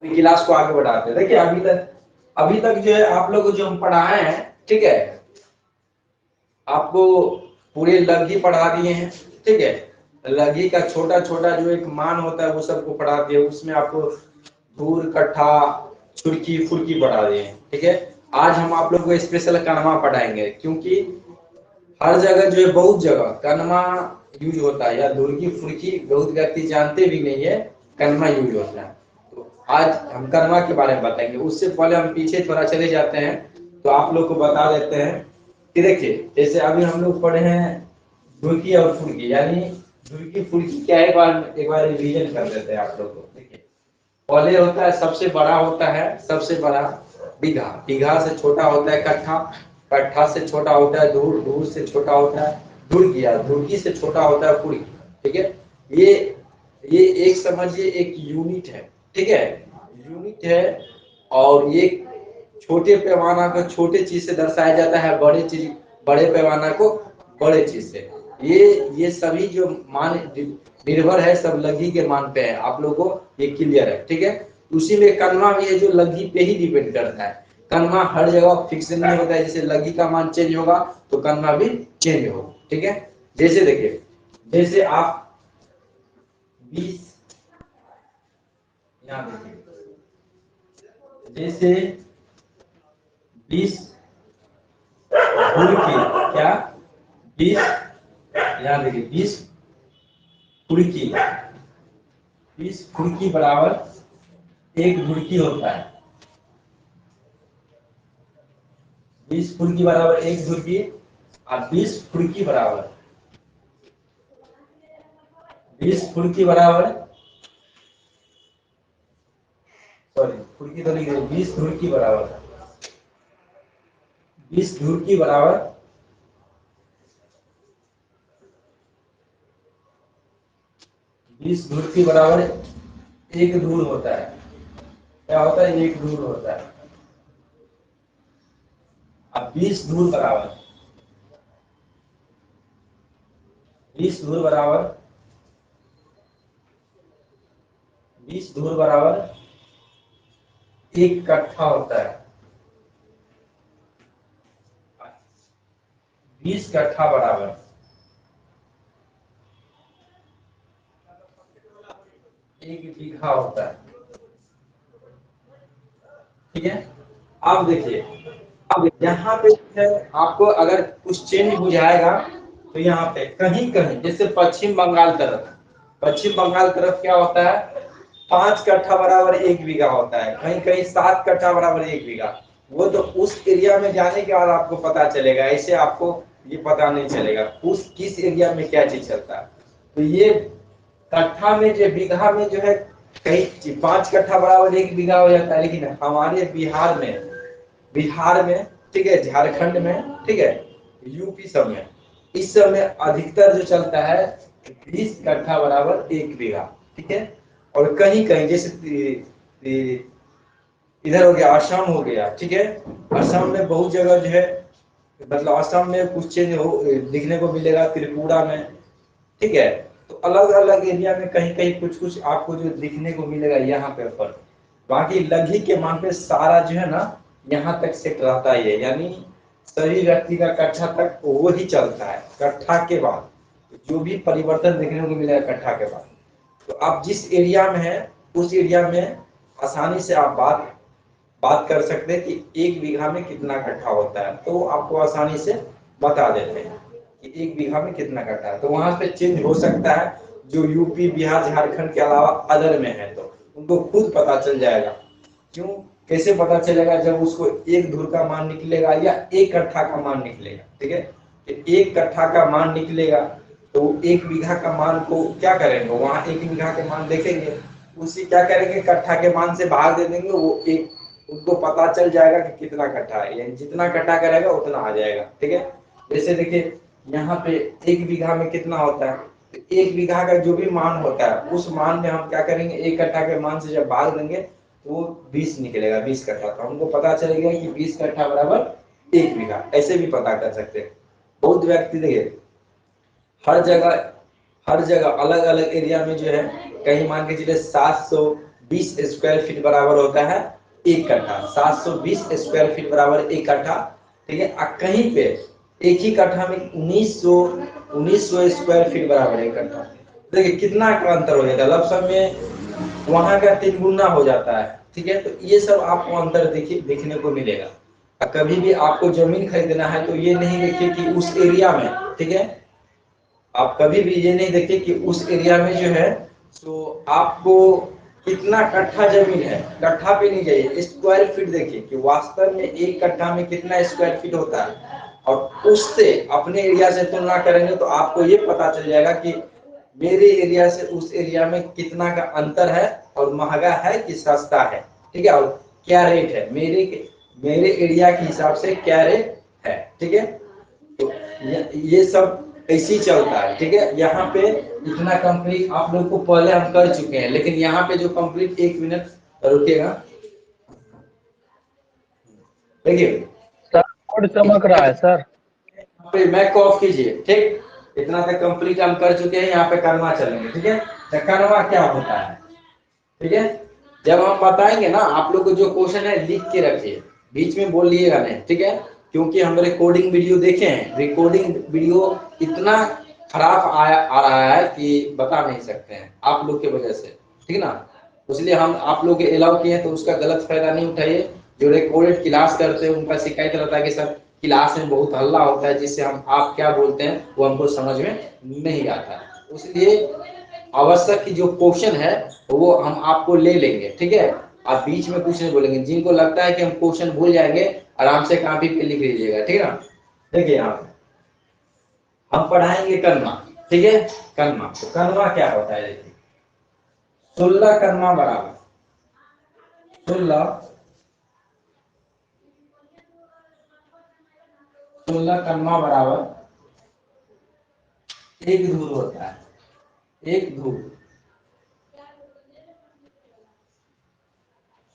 Class को आगे बढ़ाते हैं। देखिए अभी तक जो है आप लोग को जो हम पढ़ाए हैं, ठीक है, आपको पूरे लघी पढ़ा दिए हैं, ठीक है। लघी का छोटा छोटा जो एक मान होता है वो सबको पढ़ा दिए, उसमें आपको धूर कट्ठा छुड़की फुड़की पढ़ा दिए हैं, ठीक है। आज हम आप लोग को स्पेशल कनमा पढ़ाएंगे, क्योंकि हर जगह जो है बहुत जगह कनमा यूज होता है, या धुरकी फुड़की बहुत व्यक्ति जानते भी नहीं है कनमा यूज होता है। तो आज हम कनमा के बारे में बताएंगे। उससे पहले हम पीछे थोड़ा चले जाते हैं, तो आप लोग को बता देते हैं कि देखिए जैसे अभी हम लोग पढ़े हैं धुरकी और फुड़की, यानी धुरकी फुड़की क्या है, एक बार रिवीजन कर देते हैं आप लोग को। देखिए पहले होता है सबसे बड़ा होता है, सबसे बड़ा बीघा, बीघा से छोटा होता है कट्ठा, कट्ठा से छोटा होता है धूर, धूर से छोटा होता है धुरकिया, धुरकी से छोटा होता है फुड़की, ठीक है। ये ये एक समझिए एक यूनिट है, ठीक है, यूनिट है। और ये छोटे पैमाना को छोटे चीज से दर्शाया जाता है, बड़े चीज बड़े पैमाना को बड़े चीज से। ये सभी जो मान निर्भर है सब लघी के मान पे है, आप लोगों को ये क्लियर है, ठीक है। उसी में कनमा भी है जो लघी पे ही डिपेंड करता है। कनमा हर जगह फिक्स नहीं होता है, जैसे लघी का मान चेंज होगा तो कनमा भी चेंज होगा, ठीक है। जैसे देखिए, जैसे आप 20, यहाँ देखिए, जैसे 20 फुल की क्या 20, यहाँ देखिए 20 फुड़की, 20 फुड़की बराबर एक धुड़की होता है। 20 फुड़की बराबर एक धुड़की, और 20 फुड़की बराबर 20 फुड़की बराबर, सॉरी फुड़की तो लिख 20 धुड़की बराबर 20 धुड़की बराबर 20 धुड़की बराबर एक धूर होता है। क्या होता है, एक धूर होता है। अब 20 धूर बराबर 20 धूर बराबर 20 धूर बराबर एक कट्ठा होता है। 20 कट्ठा बराबर एक बीघा होता है, ठीक है। अब देखिए, अब यहाँ पे है आपको अगर कुछ चेंज बुझाएगा तो यहाँ पे कहीं कहीं जैसे पश्चिम बंगाल तरफ, पश्चिम बंगाल तरफ क्या होता है 5 कट्ठा बराबर एक बीघा होता है, कहीं कहीं 7 कट्ठा बराबर एक बीघा। वो तो उस एरिया में जाने के बाद आपको पता चलेगा, ऐसे आपको ये पता नहीं चलेगा उस किस एरिया में क्या चीज चलता है। तो ये कट्ठा में जो बीघा में जो है कहीं 5 कट्ठा बराबर एक बीघा हो जाता है, लेकिन हमारे बिहार में, ठीक है, झारखंड में, ठीक है, यूपी सब में इस समय अधिकतर जो चलता है 20 कट्ठा बराबर एक बीघा, ठीक है। और कहीं कहीं जैसे इधर हो गया असम हो गया, ठीक है, असम में बहुत जगह जो है, मतलब असम में कुछ चेंज हो दिखने को मिलेगा, त्रिपुरा में, ठीक है। तो अलग अलग एरिया में कहीं कहीं कुछ कुछ आपको जो दिखने को मिलेगा यहाँ पे पर। बाकी लघी के मान पे सारा जो है ना यहाँ तक सेट रहता ही है, यानी सभी व्यक्ति का कट्ठा तक वो ही चलता है। कट्ठा के बाद जो भी परिवर्तन देखने को मिलेगा कट्ठा के बाद, तो आप जिस एरिया में है उस एरिया में आसानी से आप बात कर सकते हैं कि एक बीघा में कितना कट्ठा होता है, तो आपको आसानी से बता देते हैं कि एक बीघा में कितना कट्ठा है। तो वहां पे चेंज हो सकता है, जो यूपी बिहार झारखंड के अलावा अदर में है तो उनको खुद पता चल जाएगा। क्यों, कैसे पता चलेगा, जब उसको एक धुर का मान निकलेगा या एक कट्ठा का मान निकलेगा, ठीक है। एक कट्ठा का मान निकलेगा तो एक बीघा का मान को क्या करेंगे, वहां एक बीघा के मान देखेंगे, उसी क्या करेंगे कट्ठा के मान से भाग दे देंगे, वो एक उनको पता चल जाएगा कि कितना कट्ठा है, यानी जितना कट्ठा करेगा उतना आ जाएगा, ठीक है। जैसे देखिए यहाँ पे एक बीघा में कितना होता है, तो एक बीघा का जो भी मान होता है उस मान में हम क्या करेंगे, एक कट्ठा के मान से जब भाग देंगे तो वो 20 निकलेगा, 20 कट्ठा। तो हमको पता चलेगा कि 20 कट्ठा बराबर एक बीघा, ऐसे भी पता कर सकते हैं। बहुत व्यक्ति देखिए हर जगह अलग अलग एरिया में जो है, कहीं मान के चलिए 700 720 स्क्वायर फीट बराबर होता है 1 कट्ठा। 720 स्क्वायर फीट बराबर 1 कट्ठा, ठीक है। कहीं पे एक ही कट्ठा में 1900 स्क्वायर फीट बराबर 1 कट्ठा। देखिए कितना का अंतर हो जाता है, लमसम में वहां का 3 गुना हो जाता है, ठीक है। तो ये सब आपको अंतर देखिए देखने को मिलेगा। कभी भी आपको जमीन खरीदना है तो ये नहीं देखिए कि उस एरिया में, ठीक है, आप कभी भी ये नहीं देखिए कि उस एरिया में जो है तो आपको कितना कट्ठा जमीन है, कट्ठा पे नहीं जाइए, स्क्वायर फीट देखिए कि वास्तव में 1 कट्ठा में कितना स्क्वायर फीट होता है, और उससे अपने एरिया से तुलना करेंगे तो आपको ये पता चल जाएगा कि मेरे एरिया से उस एरिया में कितना का अंतर है, और महंगा है कि सस्ता है, ठीक है, और क्या रेट है, मेरे एरिया के हिसाब से क्या रेट है, ठीक है। तो ये सब ऐसे ही चलता है, ठीक है। यहाँ पे इतना कंप्लीट आप लोग को पहले हम कर चुके हैं, लेकिन यहाँ पे जो कंप्लीट, 1 मिनट रुकिएगा, देखिए सर कोड चमक रहा है सर। पे मैक को ऑफ कीजिए, ठीक। इतना तक कंप्लीट हम कर चुके हैं, यहाँ पे कर्मा चलेंगे, ठीक है। तो कर्मा क्या होता है, ठीक है, जब हम बताएंगे ना आप लोग को जो क्वेश्चन है लिख के रखिए, बीच में बोलिएगा नहीं, ठीक है। क्योंकि हम रिकॉर्डिंग वीडियो देखे हैं, रिकॉर्डिंग वीडियो इतना खराब आ रहा है कि बता नहीं सकते हैं आप लोग के वजह से, ठीक ना। इसलिए हम आप लोग के अलाउ किए हैं, तो उसका गलत फायदा नहीं उठाइए। जो रिकॉर्डेड क्लास करते हैं उनका शिकायत रहता है कि सर क्लास में बहुत हल्ला होता है, जिससे हम आप क्या बोलते हैं वो हमको समझ में नहीं आता है। इसलिए आवश्यक की जो क्वेश्चन है वो हम आपको ले लेंगे, ठीक है। आप बीच में कुछ नहीं बोलेंगे, जिनको लगता है कि हम क्वेश्चन भूल जाएंगे आराम से कॉपी पे लिख लीजिएगा, ठीक है ना। देखिए यहाँ हम पढ़ाएंगे कर्मा, ठीक है। कर्मा, तो कर्मा क्या होता है, देखिए 16 कर्मा बराबर 16 कर्मा बराबर 1 धूर होता है, 1 धूर।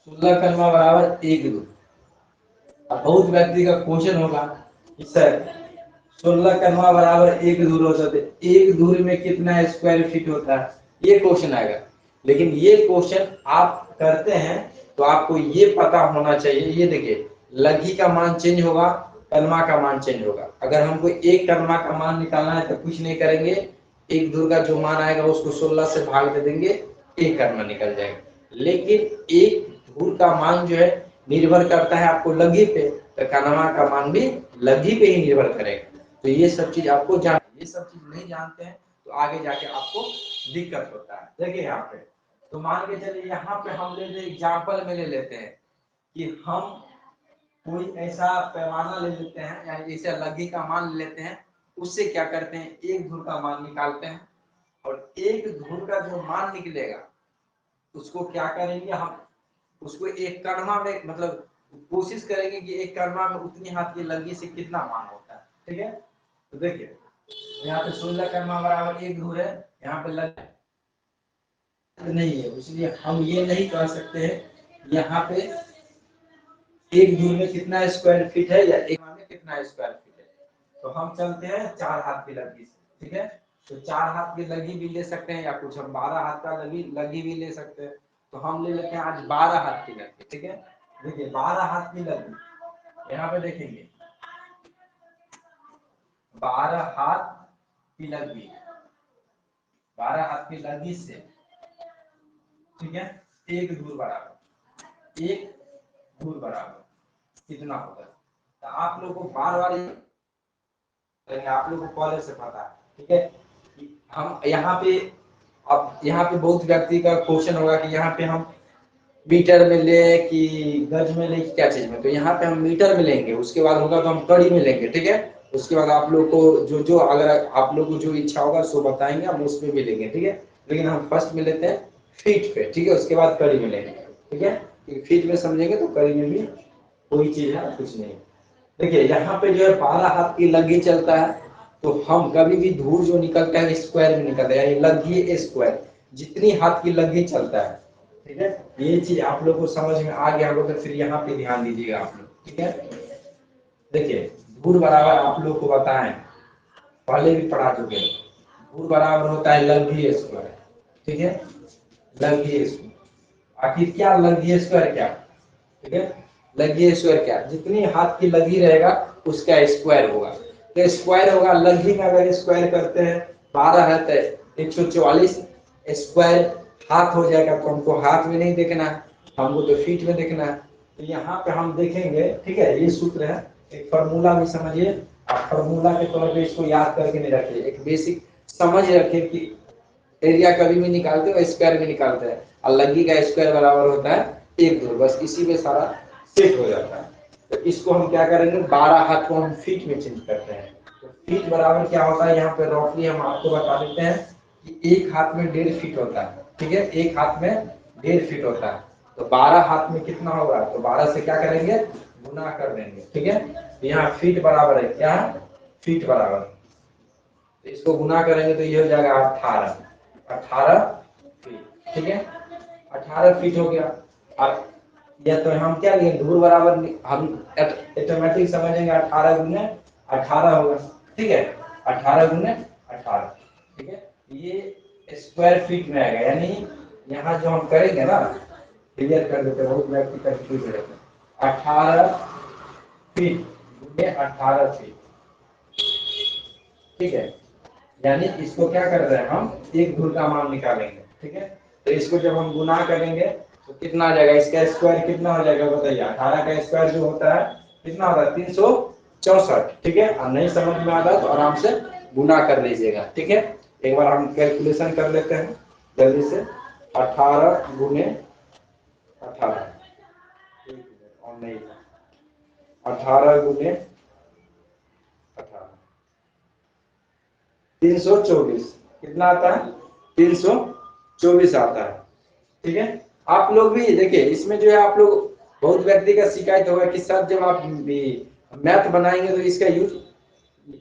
16 कर्मा बराबर 1 धूर। अब बहुत व्यक्ति का क्वेश्चन होगा कि सर 16 कर्मा बराबर 1 धूर होता है, 1 धूर में कितना स्क्वायर फीट होता है, ये क्वेश्चन आएगा। लेकिन ये क्वेश्चन आप करते हैं तो आपको ये पता होना चाहिए, ये देखिए लघी का मान चेंज होगा, कर्मा का मान चेंज होगा। अगर हमको 1 कर्मा का मान निकालना है तो कुछ नहीं करेंगे, 1 धूर का जो मान आएगा उसको 16 से भाग दे देंगे, 1 कर्मा निकल जाएगा। लेकिन 1 धूर का मान जो है निर्भर करता है आपको लघी पे, तो कर्मा का मान भी लघी पे ही निर्भर करेगा। तो ये सब चीज आपको जान, ये सब चीज नहीं जानते हैं तो आगे जाके आपको दिक्कत होता है। देखिए यहाँ पे तो मान के चलिए, यहाँ पे हम ले एग्जाम्पल में ले लेते हैं कि हम कोई ऐसा पैमाना ले लेते हैं, यानी जैसे लघी का मान ले लेते हैं, उससे क्या करते हैं 1 धूर का मान निकालते हैं, और 1 धूर का जो मान निकलेगा उसको क्या करेंगे हम, उसको 1 कर्मा में, मतलब कोशिश करेंगे कि 1 कर्मा में उतनी हाथ की लगी से कितना मान होता है, ठीक है। तो देखिए यहाँ पे 16 कर्मा बराबर 1 धूर है, यहाँ पे लग नहीं है, इसलिए हम ये नहीं कह सकते हैं यहाँ पे 1 धूर में कितना स्क्वायर फीट है या 1 में कितना स्क्वायर फीट है। तो हम चलते हैं 4 हाथ की लगी से, ठीक है। तो 4 हाथ की लगी भी ले सकते हैं, या कुछ हम 12 हाथ का लगी भी ले सकते हैं। तो हम ले लेते हैं आज 12 हाथ की लगी, ठीक है। देखिए 12 हाथ की लगी, यहाँ पे देखेंगे 12 हाथ की लगी, 12 हाथ की लगी से, ठीक है, 1 धूर बराबर, 1 धूर बराबर कितना होगा। तो आप लोग को बार बार आप लोग को पहले से पता है, ठीक है। हम यहाँ पे, अब यहाँ पे बहुत व्यक्ति का क्वेश्चन होगा कि यहाँ पे हम मीटर में ले कि गज में ले कि क्या चीज में, तो यहाँ पे हम मीटर में लेंगे, उसके बाद होगा तो हम कड़ी में लेंगे, ठीक है। उसके बाद आप लोग को जो जो अगर आप लोग को जो इच्छा होगा सो बताएंगे, हम उसमें भी लेंगे, ठीक है। लेकिन हम फर्स्ट में लेते हैं फीट पे, ठीक है, उसके बाद कड़ी में लेंगे, ठीक है। फीट में समझेंगे तो कड़ी में भी कोई चीज है, कुछ नहीं। देखिए यहाँ पे जो है 12 हाथ की लगी चलता है, तो हम कभी भी धूर जो निकलता है स्क्वायर में निकलता है, यानी लगी स्क्वायर, जितनी हाथ की लगी चलता है, ठीक है। ये चीज आप लोग को समझ में आ गया होगा, तो फिर यहाँ पे ध्यान दीजिएगा आप लोग, ठीक है। देखिए धूर बराबर आप लोग को बताएं, पहले भी पढ़ा चुके हैं, धूर बराबर होता है लगी स्क्वायर, ठीक है, लगी स्क्वायर। आखिर क्या लगी स्क्वायर क्या, ठीक है, लगी स्क्वायर क्या, जितनी हाथ की लगी रहेगा उसका स्क्वायर होगा। तो स्क्वायर होगा लगी में, अगर स्क्वायर करते हैं 12 है तो 144 स्क्वायर हाथ हो जाएगा। तो हमको हाथ में नहीं देखना है, हमको तो फीट में देखना है। तो यहाँ पे हम देखेंगे, ठीक है, ये सूत्र है, एक फॉर्मूला भी समझिए। आप फॉर्मूला के तौर पे इसको याद करके नहीं रखिए, एक बेसिक समझ रखिए कि एरिया कभी भी निकालते हो स्क्वायर में निकालते हैं, और लगी का स्क्वायर बराबर होता है 1/2, बस इसी में सारा सेट हो जाता है। तो इसको हम क्या करेंगे, 12 हाथ को हम फीट में चेंज करते हैं। तो फीट बराबर क्या होता है, यहाँ पे रफली हम आपको बता देते हैं कि एक हाथ में 1.5 फीट होता है, ठीक है, एक हाथ में 1.5 फीट होता है। तो 12 हाथ में कितना होगा, तो 12 से क्या करेंगे, गुना कर देंगे, ठीक है। तो यहाँ फीट बराबर है क्या, फीट बराबर, तो इसको गुना करेंगे तो ये हो जाएगा 18 फीट, ठीक है, 18 फीट हो गया। अब या तो हम क्या लिए, धूल बराबर हम ऑटोमेटिक समझेंगे, 18 गुने 18 होगा, ठीक है, 18 गुने 18, ठीक है। ये स्क्वायर फीट में आएगा, यानी यहाँ जो हम करेंगे ना, क्लियर कर देते, बहुत व्यक्ति कंफ्यूज रहते हैं। 18 फीट गुने 18 फीट, ठीक है, यानी इसको क्या कर रहे हैं हम, एक धूल का मान निकालेंगे, ठीक है। तो इसको जब हम गुना करेंगे तो कितना आ जाएगा, इसका स्क्वायर कितना हो जाएगा बताइए, 18 का स्क्वायर जो होता है कितना होता है, 364, ठीक है। और नहीं समझ में आता तो आराम से गुना कर लीजिएगा, ठीक है। एक बार हम कैलकुलेशन कर लेते हैं जल्दी से, 18 गुने 18, और नहीं, 18 गुने 18, 324 कितना आता है, 324 आता है, ठीक है। आप लोग भी देखिए, इसमें जो है आप लोग, बहुत व्यक्ति का शिकायत होगा कि सर जब आप मैथ बनाएंगे तो इसका यूज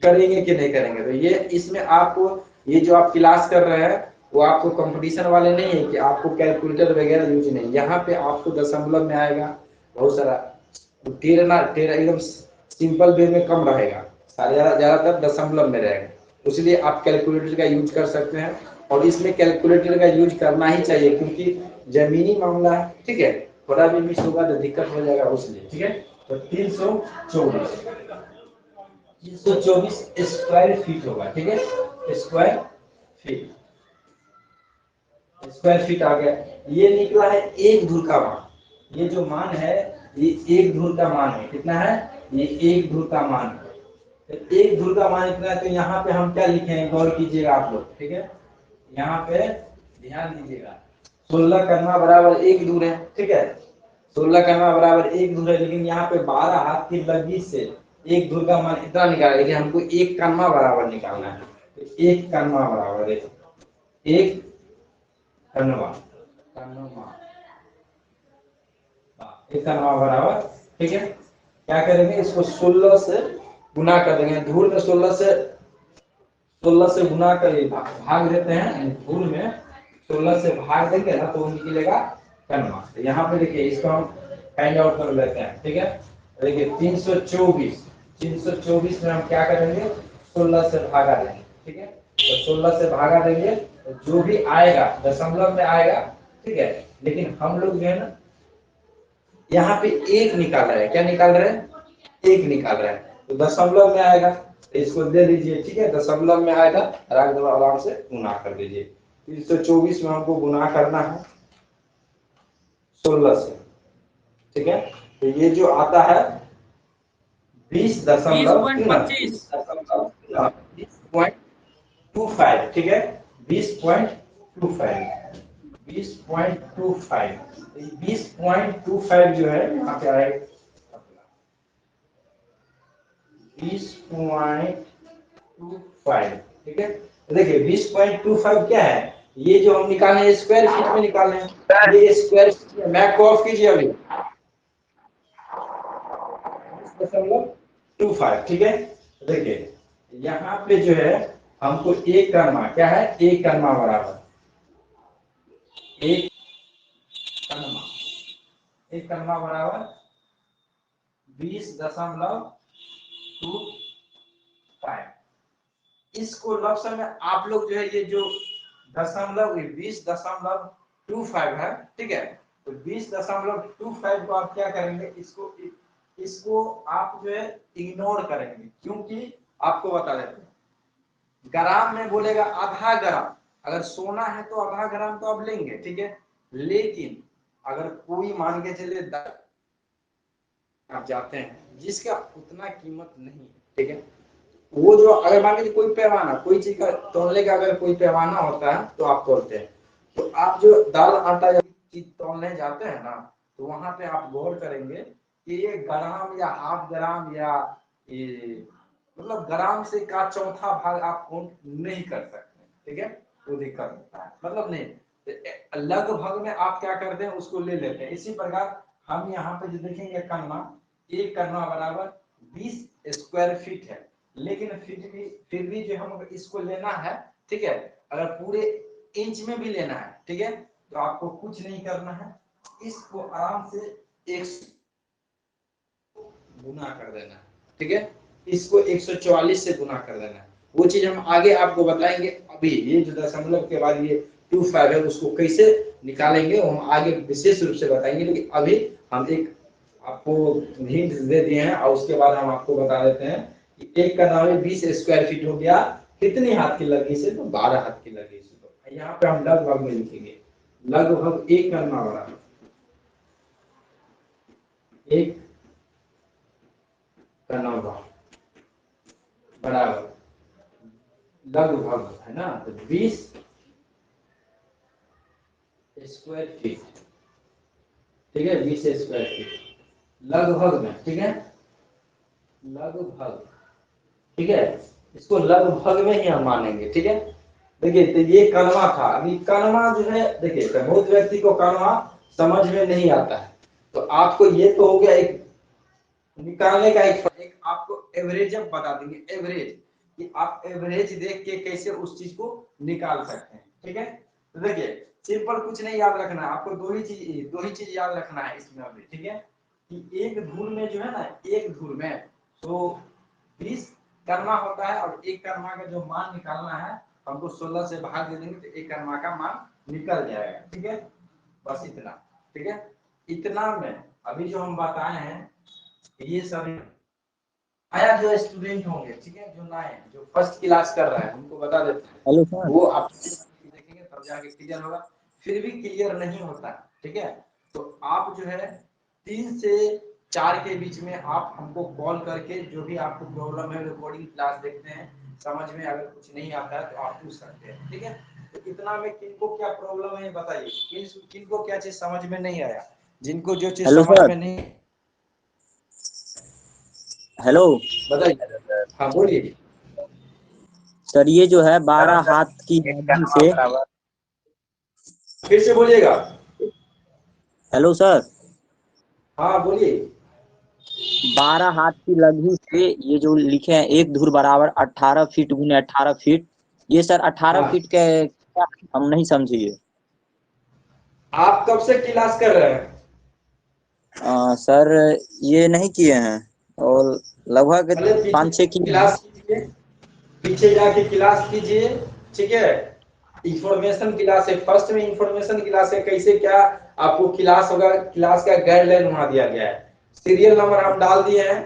करेंगे कि नहीं करेंगे। तो ये इसमें आपको, ये जो आप क्लास कर रहे हैं वो आपको कंपटीशन वाले नहीं है कि आपको कैलकुलेटर वगैरह यूज नहीं, यहाँ पे आपको दशमलव में आएगा बहुत सारा, टेढ़ा एकदम सिंपल वे में कम रहेगा, सारे ज्यादातर दशमलव में रहेगा, इसलिए आप कैलकुलेटर का यूज कर सकते हैं। और इसमें कैलकुलेटर का यूज करना ही चाहिए, क्योंकि जमीनी मामला है, ठीक है, थोड़ा भी मिस होगा तो दिक्कत हो जाएगा उसलिए, ठीक है। तो 324 स्क्वायर फीट होगा, ठीक है, स्क्वायर फीट, स्क्वायर फीट आ गया। ये निकला है एक धूल का मान, ये जो मान है ये एक धूल का मान है, कितना है, ये एक धूल का मान है। तो एक धूल का मान इतना है, तो यहाँ पे हम क्या लिखे हैं, गौर कीजिएगा आप लोग, ठीक है, यहाँ पे ध्यान दीजिएगा, 16 करना बराबर एक धूल है, ठीक है, 16 करना बराबर एक धूल है, लेकिन यहाँ पे 12 हाथ की लगी से एक धूल का मान इतना निकाला, लेकिन हमको एक कन्मा बराबर निकालना है। तो एक कन्मा बराबर है, एक कन्वा, कन्वा, एक कन्वा बराबर, ठीक है। क्या करेंगे, इसको 16 से गुना कर देंगे, धूल में 16 से गुना कर भाग देते हैं, धूल में 16 से भाग देंगे ना तो निकलेगा कन्वा। तो यहाँ पे देखिए, इसको हम फाइंड आउट कर लेते हैं, ठीक है। देखिए 324 में हम क्या करेंगे, 16 से भागा देंगे, ठीक है। तो 16 से भागा देंगे तो जो भी आएगा दशमलव में आएगा, ठीक है। लेकिन हम लोग जो है ना यहाँ पे एक निकाल रहे हैं, क्या निकाल रहे हैं, एक निकाल रहे हैं, तो दशमलव में आएगा तो इसको दे दीजिए, ठीक है, दशमलव में आएगा, आराम से गुना कर दीजिए। 324 में हमको गुना करना है 16 से, ठीक है। तो ये जो आता है 20.25, ठीक है, 20.25, 20.25, 20.25 जो है यहाँ पे आएगा 20.25, ठीक है। देखिए 20.25 क्या है, ये जो हम निकाले स्क्वायर फीट में निकाले हैं, ये स्क्वायर फीट में, मैथ को ऑफ कीजिए अभी, 20.25, ठीक है। देखिए यहाँ पे जो है हमको एक कन्मा क्या है, एक कन्मा बराबर, एक कन्मा, एक कन्मा बराबर 20.25। इसको लक्ष्य में आप लोग जो है, ये जो दशमलव 20.25 है, ठीक है, तो तो 20.25 को आप क्या करेंगे, इसको आप जो है इग्नोर करेंगे, क्योंकि आपको बता देते हैं ग्राम में बोलेगा आधा ग्राम, अगर सोना है तो आधा ग्राम तो आप लेंगे, ठीक है। लेकिन अगर कोई मान के चलिए आप जाते हैं जिसका उतना कीमत नहीं है, ठीक है, वो जो अगर मान लीजिए कोई पैमाना, कोई चीज का तौलने का अगर कोई पैमाना होता है तो आप तोलते हैं, तो आप जो दाल आटा या चीज तौलने जाते हैं ना, तो वहां पे आप गौर करेंगे कि ये ग्राम या हाफ ग्राम या ये मतलब ग्राम से का चौथा भाग आप काउंट नहीं कर सकते, ठीक है, वो दिक्कत होता है, मतलब नहीं लगभग में आप क्या करते हैं उसको ले लेते हैं। इसी प्रकार हम यहाँ पे जो देखेंगे कन्ना, एक कन्ना बराबर 20 स्क्वायर फीट है, लेकिन फिर भी जो हम इसको लेना है, ठीक है, अगर पूरे इंच में भी लेना है, ठीक है, तो आपको कुछ नहीं करना है, इसको आराम से 100 गुना कर देना है, ठीक है, इसको 144 से गुना कर देना है। वो चीज हम आगे आपको बताएंगे। अभी ये जो दशमलव के बाद ये 25 है उसको कैसे निकालेंगे वो हम आगे विशेष रूप से बताएंगे, लेकिन अभी हम एक आपको हिंट दे दिए हैं और उसके बाद हम आपको बता देते हैं कि एक का नाम है 20 स्क्वायर फीट हो गया कितनी हाथ की लगी से, तो 12 हाथ की लगी से। तो यहाँ पे हम लगभग में लिखेंगे लगभग एक करना बराबर एक करना बराबर लगभग है ना, तो 20 स्क्वायर फीट, ठीक है, 20 स्क्वायर फीट लगभग में, ठीक है, लगभग, ठीक है, इसको लगभग में ही हम मानेंगे, ठीक है। देखिए तो ये कलमा था, अभी कलमा जो है देखिए बहुत व्यक्ति को कलमा समझ में नहीं आता है, तो आपको ये तो हो गया एक निकालने का एक आपको एवरेज अब बता देंगे, एवरेज कि आप एवरेज देख के कैसे उस चीज को निकाल सकते हैं, ठीक है। तो देखिए सिंपल कुछ नहीं याद रखना है आपको, दो ही चीज याद रखना है इसमें अभी, ठीक है, कि एक धूल में जो है ना, एक धूल में तो 20 कर्मा होता है और एक कर्मा का जो मान निकालना है हमको 16 से भाग दे देंगे तो एक कर्मा का मान निकल जाएगा, ठीक है, बस इतना, ठीक है। इतना में अभी जो हम बताए हैं ये सब नया जो स्टूडेंट होंगे, ठीक है, जो नए जो फर्स्ट क्लास कर रहे हैं उनको बता देते हैं, हेलो सर। वो आप देखेंगे तब जाके क्लियर होगा, फिर भी क्लियर नहीं होता, ठीक है, तो आप जो है 3 से 4 के बीच में आप हमको कॉल करके जो भी आपको प्रॉब्लम है रिकॉर्डिंग क्लास देखते हैं, समझ में अगर कुछ नहीं आता है तो आप पूछ सकते हैं, ठीक है। तो इतना में किनको क्या प्रॉब्लम है बताइए, किनको क्या चीज समझ में नहीं आया, जिनको जो चीज हेलो समझ सर। में नहीं, हेलो बताइए, हाँ बोलिए। सर, ये जो है 12 हाथ की लगी से। फिर से बोलिएगा। हेलो सर, हाँ बोलिए। 12 हाथ की लगी से ये जो लिखे हैं एक धुर बराबर 18 फीट गुने 18 फीट, ये सर 18 हाँ फीट के क्या, हम नहीं समझिए। आप कब से क्लास कर रहे हैं? सर ये नहीं किए हैं और लगभग पहले पीछे 5-6 किए हैं। क्लास कीजिए, पीछे जाके क्लास कीजिए, ठीक है। इंफॉर्मेशन क्लास है, फर्स्ट में इंफॉर्मेशन क्लास है, कैसे क्या आपको क्लास होगा, क्लास का गाइडलाइन वहां दिया गया है, सीरियल नंबर हम डाल दिए हैं,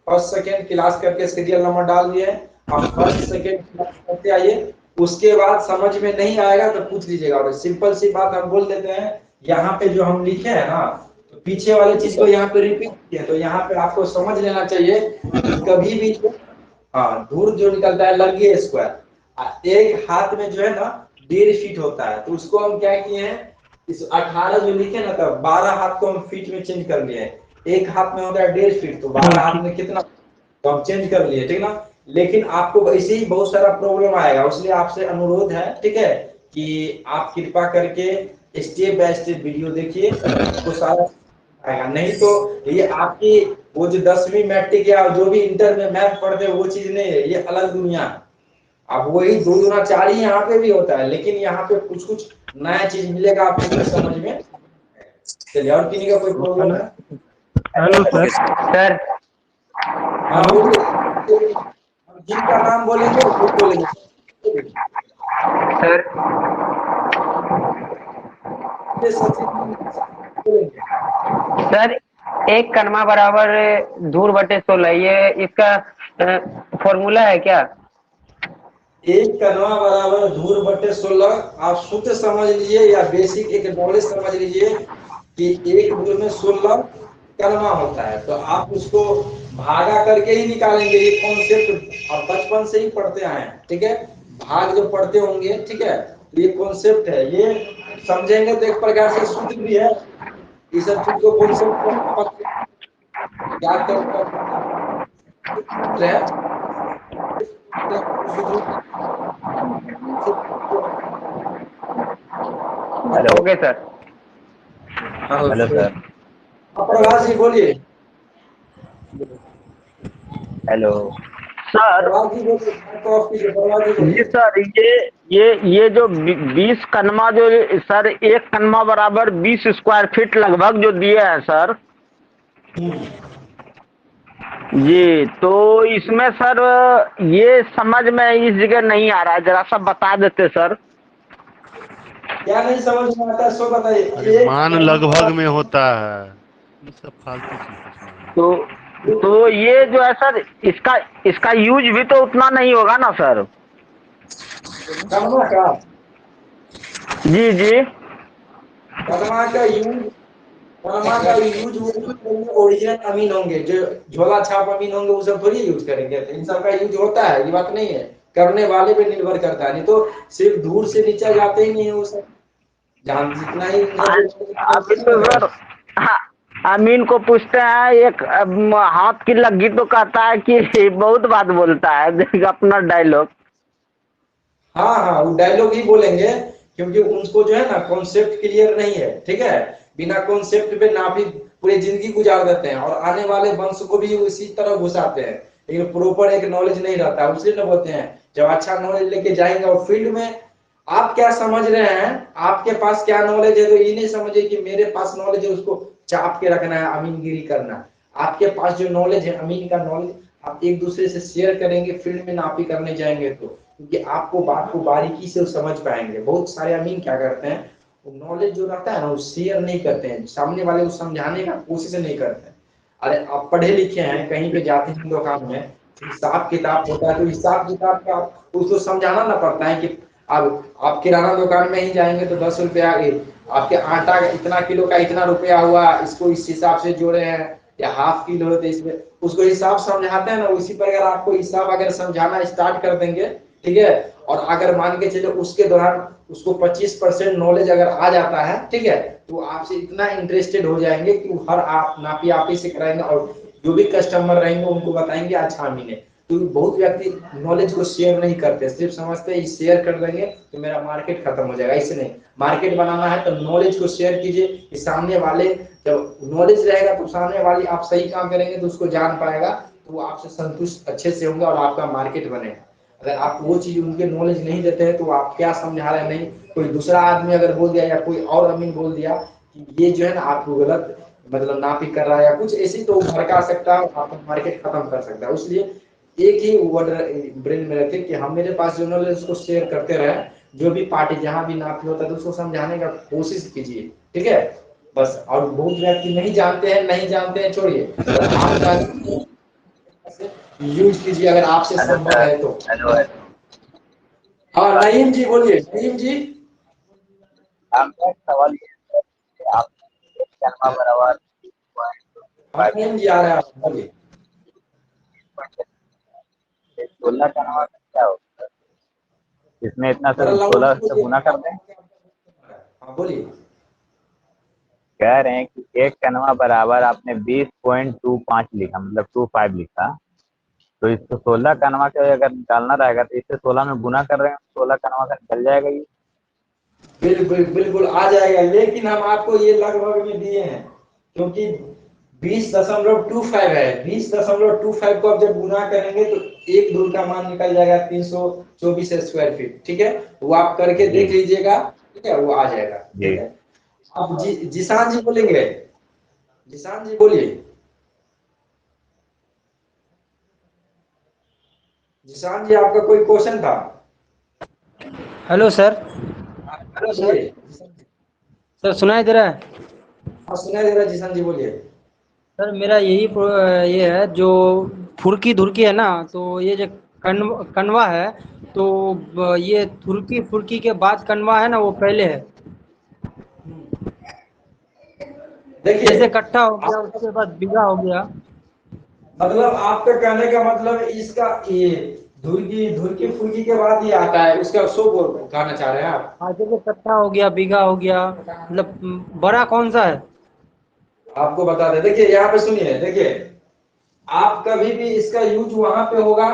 फर्स्ट सेकेंड क्लास करके सीरियल नंबर डाल दिए हैं, आप फर्स्ट सेकेंड क्लास करते आइए, उसके बाद समझ में नहीं आएगा तो पूछ लीजिएगा, और सिंपल सी बात हम बोल देते हैं, यहाँ पे जो हम लिखे हैं ना, तो पीछे वाले चीज को यहाँ पे रिपीट किया, तो यहाँ पे आपको समझ लेना चाहिए कि कभी भी हाँ धूर जो निकलता है लगी स्क्वायर, एक हाथ में जो है ना 1.5 फीट होता है, तो उसको हम क्या किए हैं, इस 18 जो लिखे ना तब 12 हाथ को हम फीट में चेंज कर लिए हैं, एक हाथ में होता है 1.5 फीट, तो 12 हाथ में कितना, तो हम चेंज कर लिए, ठीक ना। लेकिन आपको ऐसे ही बहुत सारा प्रॉब्लम आएगा, इसलिए आपसे अनुरोध है, ठीक है, कि आप कृपा करके स्टेप बाय स्टेप वीडियो देखिए, आपको सारा आएगा, नहीं तो ये आपकी वो जो 10वीं मैट्रिक या जो भी इंटर में मैथ पढ़ते हैं वो चीज नहीं है, ये अलग दुनिया है। अब वही 2 गुना 4 ही यहाँ पे भी होता है, लेकिन यहाँ पे कुछ कुछ नया चीज मिलेगा आपको समझ में। चलिए और किन्हीं का कोई प्रॉब्लम है? Hello sir. सर हाँ बोलिए, जिनका नाम बोलेंगे वो बोलेंगे। सर ये सचिन बोलेंगे। सर एक कनमा बराबर धूर बटे 16, ये इसका फॉर्मूला है क्या? एक कनवा बराबर धूर बटे 16, आप सूत्र समझ लीजिए या बेसिक एक नॉलेज समझ लीजिए कि एक धूर में 16 कनवा होता है, तो आप उसको भागा करके ही निकालेंगे। ये कॉन्सेप्ट आप बचपन से ही पढ़ते आए हैं, ठीक है, भाग जो पढ़ते होंगे, ठीक है, तो ये कॉन्सेप्ट है, ये समझेंगे तो एक प्रकार से सूत्र भी है। ये सब चीज को कॉन्सेप्ट याद कर है। Hello okay sir. Hello sir. Prabhat ji बोलिए। हेलो सर प्रभात जी बोलिए, प्रभात जी जी बोलिए। सर, ये जो 20 कनमा, जो सर एक कनमा बराबर 20 स्क्वायर फीट लगभग जो दिए हैं सर जी, तो इसमें सर ये समझ में इस जगह नहीं आ रहा है, जरा सा बता देते सर। क्या नहीं समझ में आता है सो बताइए। अरे एक मान लगभग में होता है, ये सब फालतू चीज पूछना है। तो ये जो है सर, इसका इसका यूज भी तो उतना नहीं होगा ना सर? करमा का जी जी। करमा का यूज करमा का यूज ओरिजिनल अमीन होंगे, जो झोला छाप अमीन होंगे वो सब थोड़ी यूज करेंगे। तो इन सब का यूज होता है, ये बात नहीं है, करने वाले पे निर्भर करता है। नहीं तो सिर्फ दूर से नीचे जाते ही नहीं है वो सब, जहाँ जितना ही अभी तो सर हाँ, अमीन को पूछते हैं, एक हाथ की लग्गी तो कहता है कि बहुत बात बोलता है अपना डायलॉग। हाँ हाँ, वो डायलॉग ही बोलेंगे, क्योंकि उनको जो है ना कॉन्सेप्ट क्लियर नहीं है, ठीक है, बिना कॉन्सेप्ट पे नापी पूरी जिंदगी गुजार देते हैं और आने वाले वंश को भी उसी तरह घुसाते हैं। लेकिन प्रॉपर एक नॉलेज नहीं रहता, उसलिए ना बोलते हैं जब अच्छा नॉलेज लेके जाएंगे और फील्ड में आप क्या समझ रहे हैं, आपके पास क्या नॉलेज है, तो ये नहीं समझे कि मेरे पास नॉलेज है उसको चाप के रखना है, अमीनगिरी करना है। आपके पास जो नॉलेज है, अमीन का नॉलेज, आप एक दूसरे से शेयर करेंगे, फील्ड में नापी करने जाएंगे तो, क्योंकि आपको बात को बारीकी से समझ पाएंगे। बहुत सारे अमीन क्या करते हैं, नॉलेज जो रहता है ना वो शेयर नहीं करते हैं, सामने वाले को समझाने का कोशिश नहीं करते हैं। अरे आप पढ़े लिखे हैं, कहीं पे जाते हैं दुकान में, हिसाब किताब होता है, तो हिसाब किताब का उसको समझाना ना पड़ता है कि अब आप किराना दुकान में ही जाएंगे तो 10 रुपया आपके आटा इतना किलो का इतना रुपया हुआ, इसको इस हिसाब से जोड़े हैं, या हाफ किलो है तो इसमें उसको हिसाब समझाते हैं ना, उसी पर अगर आपको हिसाब अगर समझाना स्टार्ट कर देंगे, ठीक है, और अगर मान के चले उसके दौरान उसको 25% नॉलेज अगर आ जाता है, ठीक है, तो आपसे इतना इंटरेस्टेड हो जाएंगे कि वो हर आप नापी आप ही से कराएंगे, और जो भी कस्टमर रहेंगे उनको बताएंगे अच्छा अमीन है। तो बहुत व्यक्ति नॉलेज को शेयर नहीं करते, सिर्फ समझते हैं शेयर कर देंगे तो मेरा मार्केट खत्म हो जाएगा। इससे नहीं, मार्केट बनाना है तो नॉलेज को शेयर कीजिए कि सामने वाले, जब नॉलेज रहेगा तो सामने वाले आप सही काम करेंगे तो उसको जान पाएगा, तो वो आपसे संतुष्ट अच्छे से होंगे और आपका मार्केट बनेगा। अगर आप वो चीज उनके नॉलेज नहीं देते हैं तो आप क्या समझा रहे हैं, नहीं कोई दूसरा आदमी अगर बोल दिया या कोई और अमीन बोल दिया कि ये जो है ना आपको गलत मतलब नापी कर रहा है या कुछ ऐसी, तो भड़का सकता है, आपका मार्केट खत्म कर सकता है। इसलिए एक ही वर्ड ब्रेन में रखें कि हम मेरे पास जो नॉलेज उसको शेयर करते रहे, जो भी पार्टी जहां भी नापी होता है तो उसको समझाने का कोशिश कीजिए, ठीक है, बस। और बहुत व्यक्ति नहीं जानते हैं, नहीं जानते हैं छोड़िए, अगर आप जानते हैं यूज कीजिए अगर आपसे हेलो संभव सर। है तो। Hello hello. हाँ नईम जी बोलिए, नईम जी। आपका एक सवाल ये है कि आप एक कनमा बराबर हाँ नईम जी आ रहा है, आप बोलिए। 16 कनमा का क्या होगा? इसमें इतना जरा सब लाउड 16 से से बोलिए, गुना कर दें। हाँ बोलिए। कह रहे हैं कि एक कनवा बराबर आपने 20.25 लिखा, मतलब 25 लिखा, तो इसको 16 कनवा का अगर निकालना रहेगा तो इससे 16 में गुना कर रहे हैं, 16 कनवा का निकल जाएगा ये। बिल्कुल बिल्कुल आ जाएगा, लेकिन हम आपको ये लगभग में दिए हैं, क्योंकि 20.25 है। 20.25 को अब जब गुना करेंगे तो एक धूल का मान निकल जाएगा 324 स्क्वायर फीट, ठीक है, वो आप करके जी देख लीजिएगा, ठीक है, वो आ जाएगा, जी। ठीक है। अब जिशान जी बोलेंगे, जिशान जी बोलिए। जिशान जी आपका कोई क्वेश्चन था? Hello sir. बोलिए। सर सुनाई दे रहा है? हाँ सुनाई दे रहा है, जिशन जी बोलिए। सर मेरा यही ये है, जो फुर्की धुरकी है ना, तो ये जो कनवा है, तो ये थुरकी फुर्की के बाद कनवा है ना, वो पहले है। देखिए जैसे कट्ठा हो गया, आप, उसके बाद बीघा हो गया। मतलब आपका कहने का मतलब इसका ये धुरकी धुरकी फुर्की के बाद ही आता है, उसका शो बोल कहना चाह रहे हैं आप? हाँ, जैसे कट्ठा हो गया, बीघा हो गया, मतलब बड़ा कौन सा है? आपको बता दें, देखिए यहाँ पे सुनिए, देखिए आप कभी भी इसका यूज वहां पे होगा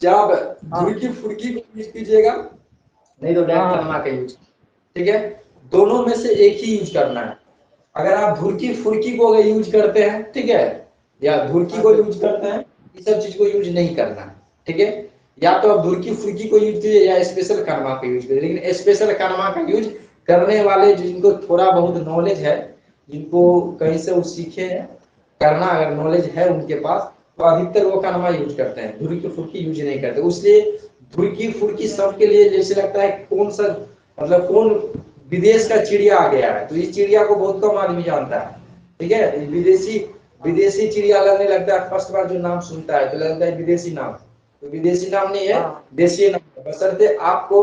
जब हाँ धुरकी फुर्की को यूज कीजिएगा, नहीं तो डायरेक्ट हाँ कनमा का यूज। ठीक है, दोनों में से एक ही यूज करना है। अगर आप धुरकी फुर्की को अगर यूज करते हैं, ठीक है, या धुरकी हाँ को सर। यूज करते हैं, ये सब चीज को यूज नहीं करना है। ठीक है, या तो आप धुरकी फुर्की को यूज कीजिए या स्पेशल कनमा का यूज कीजिए, लेकिन स्पेशल कनमा का यूज करने वाले जिनको थोड़ा बहुत नॉलेज है, जिनको कहीं से वो सीखे हैं करना, अगर नॉलेज है उनके पास, तो अधिकतर वो कनमा यूज करते हैं, धुरकी फुर्की यूज नहीं करते। इसलिए धुरकी फुर्की सबके लिए जैसे लगता है कौन सा, मतलब कौन विदेश का चिड़िया आ गया है, तो इस चिड़िया को बहुत कम आदमी जानता है। ठीक है, विदेशी विदेशी चिड़िया लगने लगता है, फर्स्ट बार जो नाम सुनता है तो लगता है विदेशी नाम, तो विदेशी नाम नहीं है, हाँ देशी नाम है। बशर्ते आपको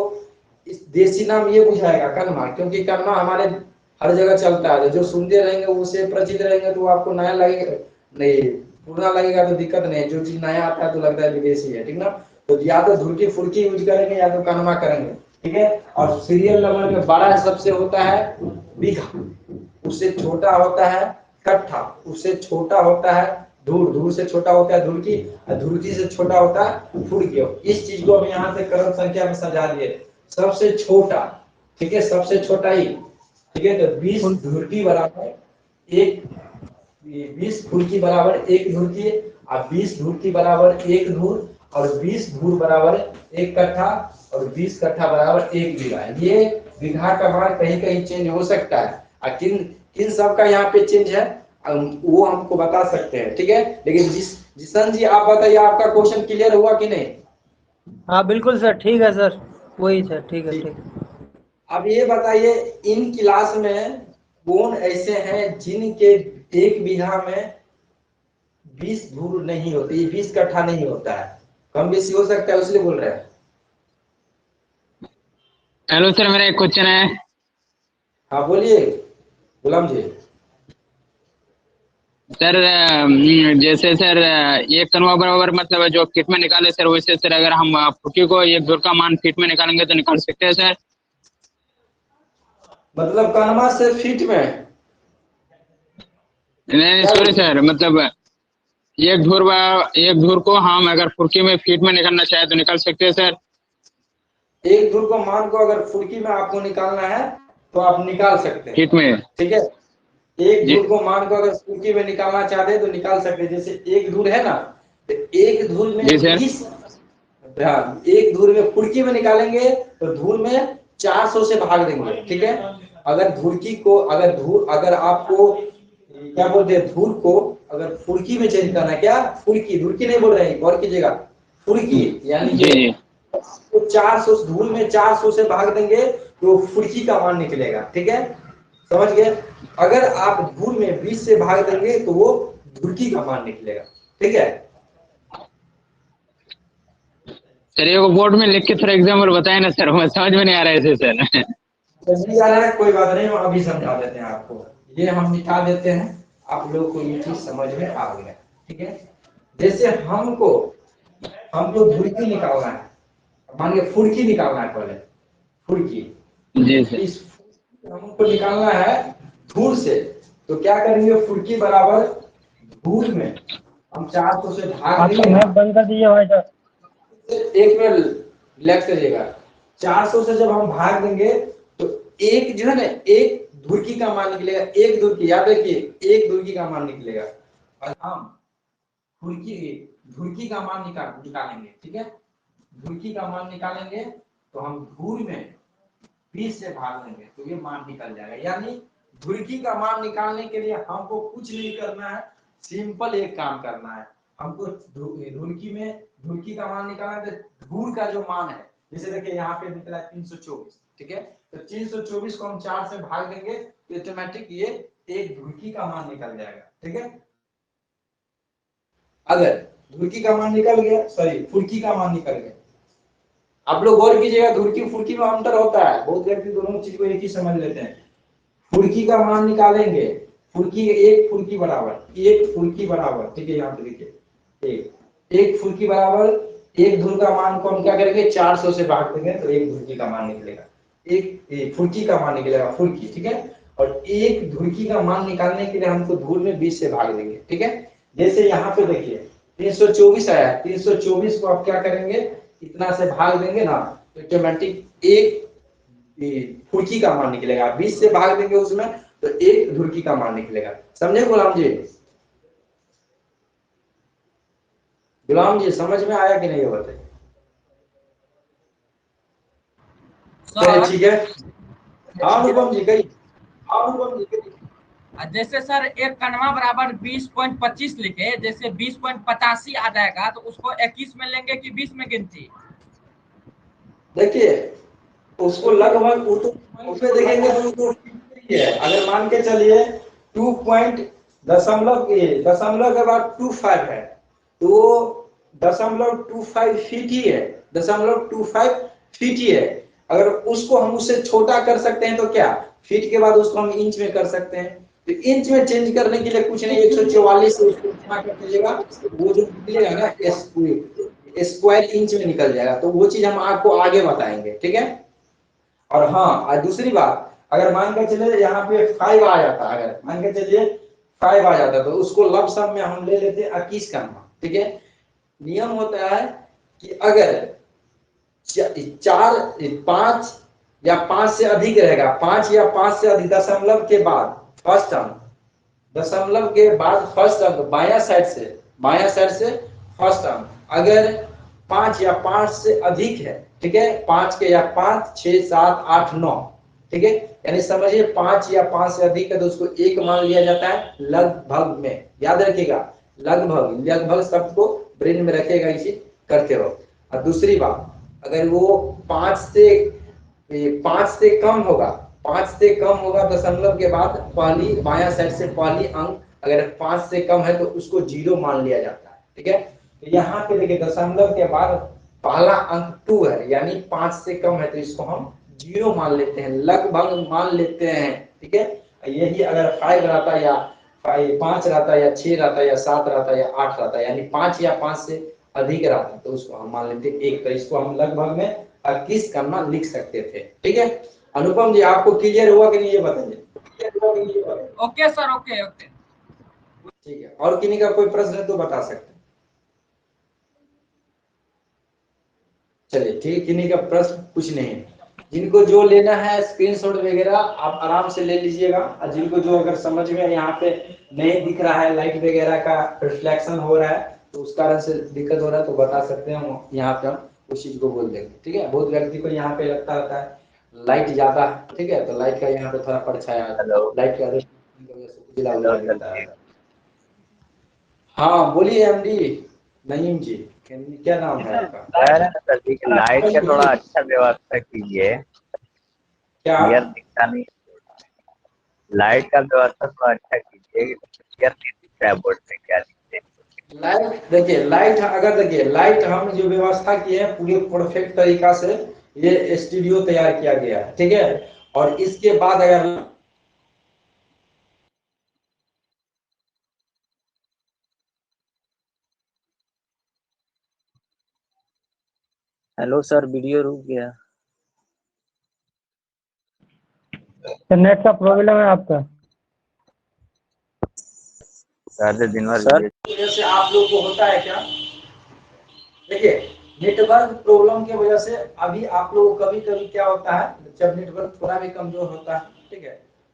इस देशी नाम ये बुझाएगा कनमा, क्योंकि कनमा हमारे हर जगह चलता है, तो जो सुनते रहेंगे उसे परिचित रहेंगे तो आपको नया लगेगा नहीं, पुराना लगेगा तो दिक्कत नहीं है, जो चीज नया आता है तो लगता है विदेशी है। ठीक ना, तो या तो धुरकी फुर्की यूज करेंगे या तो कनमा करेंगे। ठीक है, और सीरियल नंबर में बड़ा सबसे होता है बीघा, उससे छोटा होता है कट्ठा, उससे छोटा होता है धूर, धूर से छोटा होता है धुरकी, और धुरकी से छोटा होता है फुर्की। इस चीज को हम यहाँ से क्रम संख्या में सजा दिए, सबसे छोटा, ठीक है, सबसे छोटा ही। ठीक है, तो 20 फुल धुरकी बराबर एक, 20 धुरकी बराबर एक धुरकी, और 20 धुरकी बराबर एक धूर, और 20 धूर बराबर एक कट्ठा, और 20 कट्ठा बराबर एक बीघा। ये बीघा का मान कहीं कहीं चेंज हो सकता है, और किन किन सब का यहाँ पे चेंज है वो हमको बता सकते हैं। ठीक है, लेकिन जिसन जी आप बताइए, आपका क्वेश्चन क्लियर हुआ कि नहीं? हाँ बिल्कुल सर, ठीक है सर, वही सर, ठीक है ठीक। ठीक। अब ये बताइए, इन क्लास में कौन ऐसे हैं जिनके एक बीघा में 20 धूर नहीं होती, 20 कट्ठा नहीं होता है, कम बेसी हो सकता है, इसलिए बोल रहे हैं। हेलो सर, मेरा एक क्वेश्चन है। हाँ बोलिए गुलाम जी। सर जैसे सर एक कनवा बराबर मतलब जो फीट में निकाले सर, वैसे सर अगर हम फुटी को एक धुर का मान फीट में निकालेंगे तो निकाल सकते हैं सर? मतलब कनमा से फीट में नहीं क्या सॉरी बोलिए? सर, मतलब एक धुर को हम अगर फुर्की में फीट में निकालना चाहे तो निकाल सकते हैं सर? एक धूर को मान को अगर फुर्की में आपको निकालना है तो आप निकाल सकते हैं। फीट में? ठीक है, एक जी धूर को मान को अगर फुर्की में निकालना चाहते हैं तो निकाल सकते हैं। जैसे एक धूर है ना, तो एक धूर में जी सर। 20, ध्यान, एक धूर में फुर्की में निकालेंगे तो धूर में 400 से भाग देंगे। ठीक है, अगर धुरकी को अगर आपको क्या बोलते हैं, धूर को अगर फुर्की में चेंज करना है, क्या फुर्की धुरकी नहीं बोल रहे हैं, गौर कीजिएगा, फुर्की यानी जी ये जी तो 400 धूल में 400 से भाग देंगे तो फुर्की का मान निकलेगा। ठीक है, समझ गए? अगर आप धूल में 20 से भाग देंगे तो वो धुरकी का मान निकलेगा। ठीक है, सर, ये बोर्ड में लिख के थोड़ा एग्जाम्पल बताए ना सर, मैं समझ में नहीं आ रहा है ऐसे सर। समझ आ रहा है, कोई बात नहीं, हम अभी समझा देते हैं आपको, ये हम निकाल देते हैं, आप लोगों को ये चीज समझ में आ गया। ठीक है, जैसे हमको धुरकी निकालना है, मानिए फुर्की निकालना है, पहले फुर्की, जी सर। इस हमको निकालना है धूल से, तो क्या करेंगे, फुर्की बराबर धूल में हम 400 से भाग आपका देंगे मैप ना, बंद कर दीजिए भाई साहब। एक में रिलैक्स करिएगा, 400 से जब हम भाग देंगे तो एक जो है ना, एक धुरकी का मान निकलेगा, एक धुरकी, याद रखिए एक धुरकी का मान निकलेगा, और हम फुर्की धुरकी का मान निकालेंगे। ठीक है, धुरकी का मान निकालेंगे तो हम धूल में 20 से भाग देंगे तो ये मान निकल जाएगा। यानी धुरकी का मान निकालने के लिए हमको कुछ नहीं करना है, सिंपल एक काम करना है, हमको धुरकी का मान निकालना है, तो धूल का जो मान है, जैसे देखिए यहाँ पे निकला 324। ठीक है, तो 324 को हम 4 से भाग देंगे तो ऑटोमेटिक ये एक धुरकी का मान निकल जाएगा। ठीक है, अगर धुरकी का मान निकल गया, सॉरी फुर्की का मान निकल गया, आप लोग गौर कीजिएगा, धुरकी फुर्की में अंतर होता है, बहुत व्यक्ति दोनों चीज को एक ही समझ लेते हैं। फुर्की का मान निकालेंगे, फुर्की एक फुर्की बराबर, ठीक है, यहाँ पे देखिए एक फुर्की बराबर एक धुर का मान को हम क्या करेंगे 400 से भाग देंगे तो एक धुरकी का मान निकलेगा, एक फुर्की का मान निकलेगा फुर्की। ठीक है, और एक धुरकी का मान निकालने के लिए हमको धुर में 20 से भाग देंगे। ठीक है, जैसे यहाँ पे देखिए 324 आया, 324 को आप क्या करेंगे इतना से भाग देंगे ना तो ऑटोमेटिक एक फुर्की का मान निकलेगा, 20 से भाग देंगे उसमें तो एक धुरकी का मान निकलेगा। समझे गुलाम जी? गुलाम जी समझ में आया कि नहीं बताइए? ठीक है, अनुपम जी कही, अनुपम जी कही। जैसे सर एक कनवा बराबर 20.25 लिखे, जैसे 20.85 आ जाएगा तो उसको 21 में लेंगे कि 20 में गिनती? देखिए उसको लगभग उसमें देखेंगे तो अगर मान के चलिए 2 दशमलव के बाद 25 है तो 0.25 फीट ही है, 0.25 फीट ही है। अगर उसको हम उससे छोटा कर सकते हैं तो क्या फीट के बाद उसको हम इंच में कर सकते हैं, तो इंच में चेंज करने के लिए कुछ नहीं 144 से उसको क्या कर दीजिएगा, वो जो निकलेगा ना स्क्वायर इंच में निकल जाएगा, तो वो चीज हम आपको आगे बताएंगे। ठीक है, और हाँ और दूसरी बात, अगर मान के चलिए यहाँ पे 5 आ जाता, अगर मान के चलिए 5 आ जाता तो उसको लमसम में हम ले लेते 21 करना। ठीक है, नियम होता है कि अगर 5 या 5 से अधिक रहेगा, 5 या 5 से अधिक दशमलव के बाद फर्स्ट टर्म, दशमलव के बाद फर्स्ट टर्म बायां साइड से फर्स्ट टर्म अगर 5 या 5 से अधिक है, ठीक है, 5 के या 5, 6, 7, 8, 9, ठीक है, यानी समझिए 5 या 5 से अधिक है तो उसको एक मान लिया जाता है लगभग में। याद रखिएगा लगभग शब्द को ब्रेन में रखिएगा इसी करते रहो। और दूसरी बात, अगर वो 5 से कम होगा दशमलव के बाद पहली बायां साइड से पहली अंक अगर 5 से कम है तो उसको 0 मान लिया जाता है। ठीक है, तो यहाँ पे देखिए दशमलव के बाद पहला अंक 2 है यानी 5 से कम है तो इसको हम 0 मान लेते हैं, लगभग मान लेते हैं। ठीक है, यही अगर 5 रहता या 5 रहता या 6 रहता या 7 रहता या 8 रहता यानी 5 या 5 से अधिक रहता तो उसको हम मान लेते एक, तो इसको हम लगभग में 21 करना लिख सकते थे। ठीक है, अनुपम जी आपको क्लियर हुआ कि नहीं ये बताइए? Okay sir, okay. ठीक है, और किन्हीं का कोई प्रश्न है तो बता सकते हैं। चलिए ठीक, किन्हीं का प्रश्न कुछ नहीं है, जिनको जो लेना है स्क्रीनशॉट वगैरह आप आराम से ले लीजिएगा, और जिनको जो अगर समझ में यहाँ पे नहीं दिख रहा है लाइट वगैरह का रिफ्लेक्शन हो रहा है तो उस कारण से दिक्कत हो रहा है तो बता सकते हैं, यहाँ पे हम उस चीज को बोल देंगे। ठीक है, बहुत व्यक्ति को यहाँ पे लगता रहता है लाइट ज्यादा, ठीक है, तो लाइट का यहाँ पे थोड़ा परछाया लाइट का उजला रहता है। हाँ बोलिए एमडी नईम जी, क्या नाम है आपका? लाइट का थोड़ा अच्छा व्यवस्था कीजिए, क्या क्लियर दिखता नहीं, लाइट का व्यवस्था थोड़ा अच्छा कीजिए, क्लियर नहीं दिख रहा है बोर्ड पे क्या दिखते। लाइट देखिए, लाइट हम जो व्यवस्था किए हैं पूरे परफेक्ट तरीका से ये स्टूडियो तैयार किया गया है। ठीक है, और इसके बाद अगर हेलो सर, वीडियो रुक गया। नेट का प्रॉब्लम है आपका? दिन भर सर जैसे आप लोग को होता है क्या, देखिए नेटवर्क प्रॉब्लम की वजह से अभी आप लोग को कभी कभी क्या होता है जब नेटवर्क थोड़ा भी कमजोर होता है, ठीक है,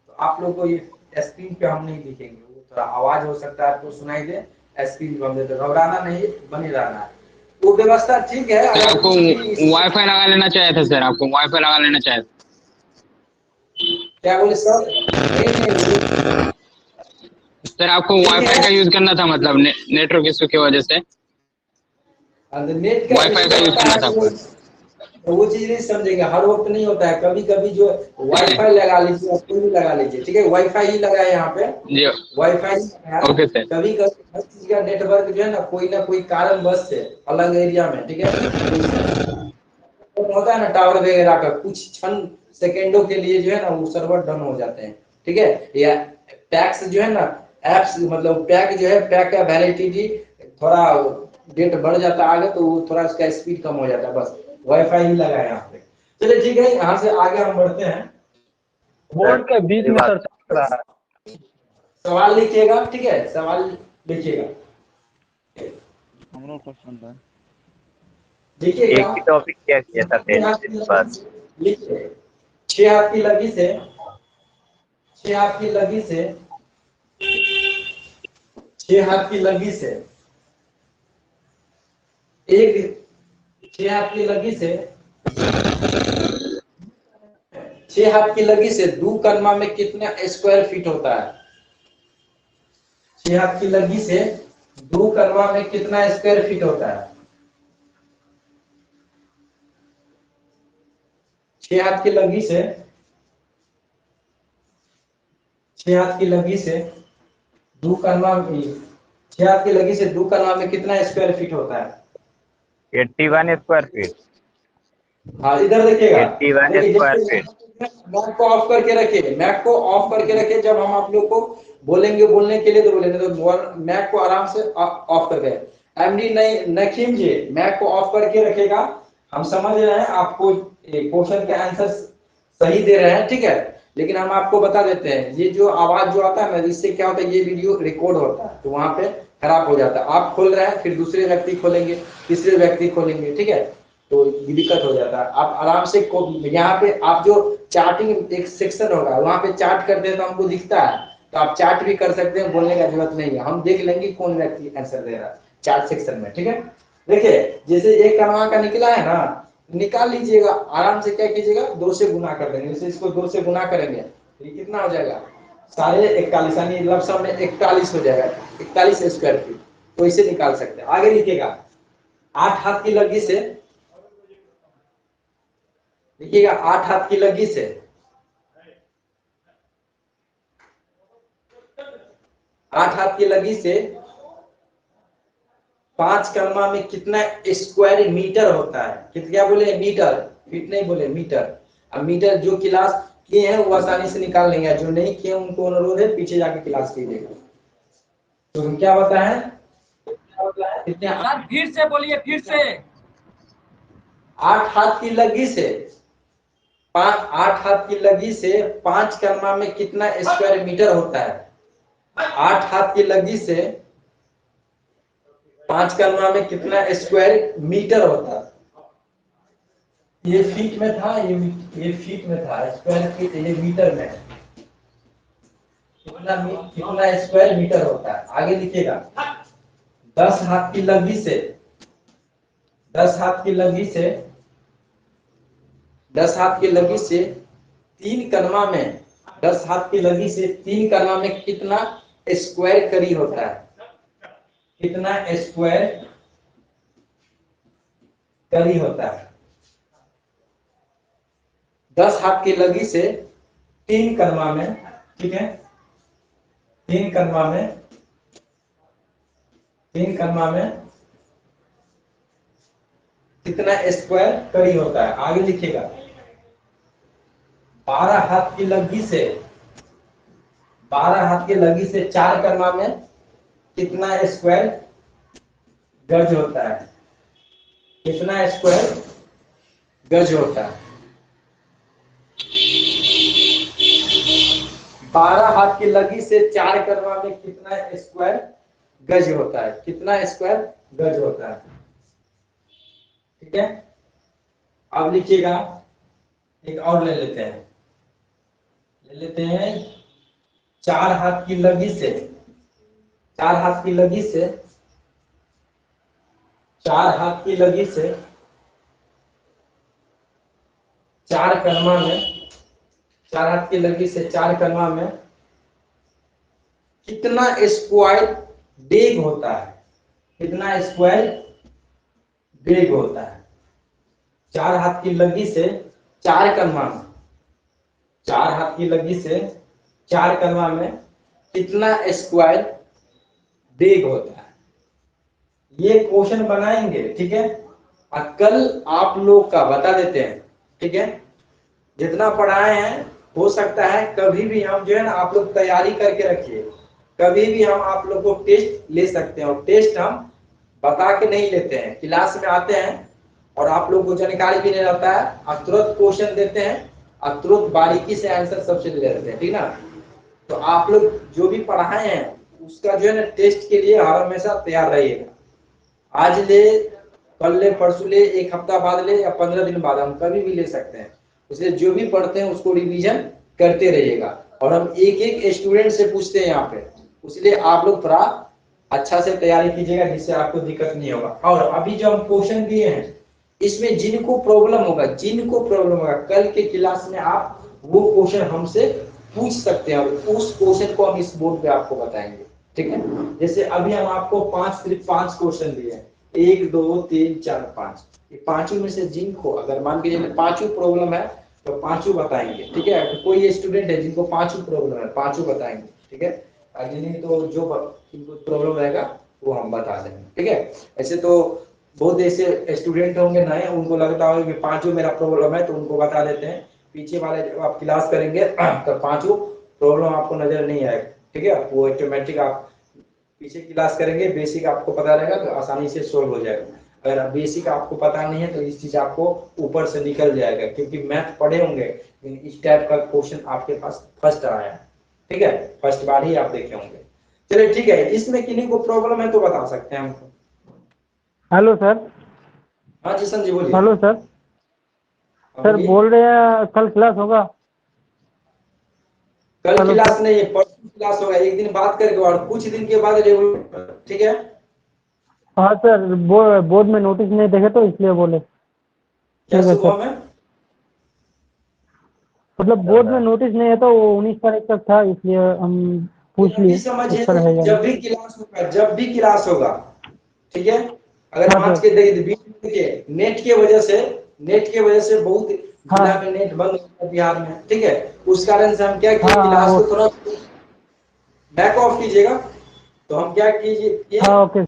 तो आप लोग को ये स्क्रीन पे हम नहीं दिखेंगे, वो थोड़ा आवाज हो सकता है आपको सुनाई दे, स्क्रीन पे हम देते, घबराना नहीं, बने रहना है, वो व्यवस्था ठीक है। आपको वाईफाई लगा लेना चाहिए था सर, आपको वाईफाई लगा लेना चाहिए था। क्या बोले सर? सर आपको वाईफाई का यूज करना था, मतलब नेटवर्क इश्यू की वजह से नेट का वाईफाई का यूज करना था आपको। तो वो चीज नहीं समझेंगे, हर वक्त नहीं होता है, कभी कभी जो वाईफाई लगा लीजिए, आप कोई भी लगा लीजिए, ठीक है, वाईफाई ही लगाए यहाँ पे, जी वाईफाई ओके सर। कभी कभी हर चीज का नेटवर्क जो है ना कोई कारणवश से अलग एरिया में, ठीक है, तो होता है ना टावर वगैरह का, कुछ क्षण सेकेंडों के लिए जो है ना वो सर्वर डाउन हो जाते हैं, ठीक है, या पैक्स जो है ना एप्स, मतलब पैक जो है, पैक का वैलिडिटी थोड़ा डेट बढ़ जाता है आगे, तो वो थोड़ा उसका स्पीड कम हो जाता है, बस वाईफाई ही लगा है यहाँ पे। चलिए ठीक है, यहाँ से आगे हम बढ़ते हैं। बोर्ड के बीच में सर चल रहा है। सवाल लिखिएगा, ठीक है, सवाल लिखिएगा, देखिएगा। एक ही टॉपिक क्या किया था टेस्ट पर? लिखिए, 6 हाथ की लगी से 6 हाथ की लगी से 6 हाथ की लगी से एक 6 हाथ की लगी से 6 हाथ की लगी से 2 कलमा में कितना स्क्वायर फीट होता है? 6 हाथ की लगी से 2 कलमा में कितना स्क्वायर फीट होता है? 6 हाथ की लगी से 6 हाथ की लगी से 2 कलमा में 6 हाथ की लगी से 2 कलमा में कितना स्क्वायर फीट होता है? 81 स्क्वायर फीट। हाँ, इधर देखिएगा, 81 स्क्वायर फीट। मैक को ऑफ करके रखिए, मैक को ऑफ करके रखिए, जब हम आप लोग को बोलेंगे बोलने के लिए तो बोलेंगे, तो मैक को आराम से ऑफ करके। एमडी नकीम जी, मैक को ऑफ करके रखेगा, हम समझ रहे हैं आपको क्वेश्चन के आंसर सही दे रहे हैं, ठीक है, लेकिन हम आपको बता देते हैं, ये जो आवाज जो आता है ना, इससे क्या होता है, ये वीडियो रिकॉर्ड होता है, तो वहां पे खराब हो जाता है। आप खोल रहे हैं, फिर दूसरे व्यक्ति खोलेंगे, तीसरे व्यक्ति खोलेंगे, ठीक है, तो दिक्कत हो जाता है। आप आराम से यहाँ पे आप जो चार्टिंग एक सेक्शन होगा, वहां पे चार्ट करते हैं तो हमको दिखता है, तो आप चार्ट भी कर सकते हैं, बोलने का जरूरत नहीं है, हम देख लेंगे कौन व्यक्ति आंसर दे रहा है चार्ट सेक्शन में, ठीक है। देखिए, जैसे एक कलमा का निकला है ना, निकाल लीजिएगा आराम से, क्या कीजिएगा, 2 से गुना कर देंगे, जैसे इसको 2 से गुना करेंगे, ये कितना हो जाएगा, 41.5 यानी लमसम में 41 हो जाएगा, 41 स्क्वायर फीट, तो इसे निकाल सकते हैं। आगे लिखिएगा, 8 हाथ की लगी से, देखिएगा, 8 हाथ की लगी से 8 हाथ की लगी से 5 कलमा में कितना स्क्वायर मीटर होता है? क्या बोले, मीटर, फीट नहीं बोले, मीटर। अब मीटर जो क्लास किए हैं वो आसानी से निकाल लेंगे, जो नहीं किए उनको अनुरोध है पीछे जाके क्लास कीजिएगा। तो क्या बताएं, कितने? फिर से बोलिए, फिर से। 8 हाथ की लगी से 8 हाथ की लगी से 5 कलमा में कितना स्क्वायर मीटर होता है? 8 हाथ की लगी से 5 कलमा में कितना स्क्वायर मीटर होता है? ये फीट में था, ये फीट में था, स्क्वायर फीट, ये मीटर में है। कितना स्क्वायर मीटर होता है? आगे लिखिएगा, 10 हाथ की लगी से 10 हाथ की लगी से 10 हाथ की लगी से 3 कलमा में 10 हाथ की लगी से 3 कलमा में कितना स्क्वायर करी होता है? कितना स्क्वायर करी होता है? 10 हाथ की लगी से 3 कलमा में, ठीक है, 3 कलमा में 3 कलमा में कितना स्क्वायर करी होता है? आगे लिखिएगा, 12 हाथ की लगी से 12 हाथ की लगी से 4 कलमा में कितना स्क्वायर गज होता है? कितना स्क्वायर गज होता है? 12 हाथ की लगी से 4 कलमा में कितना स्क्वायर गज होता है? कितना स्क्वायर गज होता है? ठीक है, अब लिखिएगा, एक और ले लेते हैं 4 हाथ की लगी से 4 हाथ की लगी से 4 हाथ की लगी से 4 कलमा में 4 हाथ की लगी से 4 कलमा में कितना स्क्वायर डेग होता है? कितना स्क्वायर डेग होता है? 4 हाथ की लगी से 4 कनवा में, 4 हाथ की लगी से 4 कनवा में कितना स्क्वायर बेग होता है, ये क्वेश्चन बनाएंगे। ठीक है, और कल आप लोग का बता देते हैं। ठीक है, जितना पढ़ाए हैं हो सकता है कभी भी हम जो है ना, आप लोग तैयारी करके रखिए, कभी भी हम आप लोग को टेस्ट ले सकते हैं। और टेस्ट हम बता के नहीं लेते हैं, क्लास में आते हैं और आप लोग को जानकारी भी नहीं रहता है, और तुरंत क्वेश्चन देते हैं और तुरंत बारीकी से आंसर सबसे ले लेते हैं। ठीक ना, तो आप लोग जो भी पढ़ाए हैं उसका जो है ना टेस्ट के लिए हर हमेशा तैयार रहिएगा। आज ले, कल ले, परसों ले, एक हफ्ता बाद ले या 15 दिन बाद, हम कभी भी ले सकते हैं। इसलिए जो भी पढ़ते हैं उसको रिवीजन करते रहिएगा। और हम एक एक स्टूडेंट से पूछते हैं यहाँ पे, इसलिए आप लोग थोड़ा अच्छा से तैयारी कीजिएगा, जिससे आपको दिक्कत नहीं होगा। और अभी जो हम क्वेश्चन दिए हैं इसमें जिनको प्रॉब्लम होगा, कल के क्लास में आप वो क्वेश्चन हमसे पूछ सकते हैं, और उस क्वेश्चन को हम इस बोर्ड पे आपको बताएंगे। ठीक है, जैसे अभी हम आपको सिर्फ 5 क्वेश्चन दिए हैं, 1 2 3 4 5, ये पांचों में से जिनको अगर मान के चलिए पांचों प्रॉब्लम है तो पांचों बताएंगे। ठीक है, तो कोई स्टूडेंट है जिनको पांचों प्रॉब्लम है, पांचों बताएंगे। ठीक है, जिन्हें तो जो जिनको प्रॉब्लम रहेगा वो हम बता देंगे। ठीक है, ऐसे तो बहुत ऐसे स्टूडेंट होंगे नए, उनको लगता होगा कि पांचों मेरा प्रॉब्लम है, तो उनको बता देते हैं। पीछे वाले जब आप क्लास करेंगे तो पांचों प्रॉब्लम आपको नजर नहीं आएगा। ठीक है, वो ऑटोमेटिक आप पीछे क्लास करेंगे, बेसिक आपको पता रहेगा तो आसानी से सोल्व हो जाएगा। अगर बेसिक आपको पता नहीं है तो इस चीज आपको ऊपर से निकल जाएगा, क्योंकि मैथ पढ़े होंगे लेकिन इस टाइप का क्वेश्चन आपके पास फर्स्ट आया है। ठीक है, फर्स्ट बार ही आप देखे होंगे। चलिए ठीक है, इसमें किन्हीं को प्रॉब्लम है तो बता सकते हैं हमको। Hello sir. हाँ जी संजय बोलिए। Hello sir. सर बोल रहे हैं कल क्लास होगा? कल क्लास नहीं है, परसों क्लास होगा, एक दिन बात करके और कुछ दिन के बाद रेगुलर। ठीक है, हाँ सर, बोर्ड में नोटिस नहीं देखे तो इसलिए बोले। क्या ठीक है सुबह सर, में मतलब बोर्ड में नोटिस नहीं है तो वो 19 तारीख तक था, इसलिए हम पूछ लिए। समझिए, सर है या जब भी क्लास होगा, जब भी क्लास होगा, ठीक है, अगर हम हाँ आज के देखिए नेट के वजह से बहुत जिला में नेट बंद हो गया बिहार में। ठीक है, उस कारण से हम क्या किए, क्लास को थोड़ा बैक ऑफ कीजिएगा, तो हम क्या कीजिए, हाँ ओके।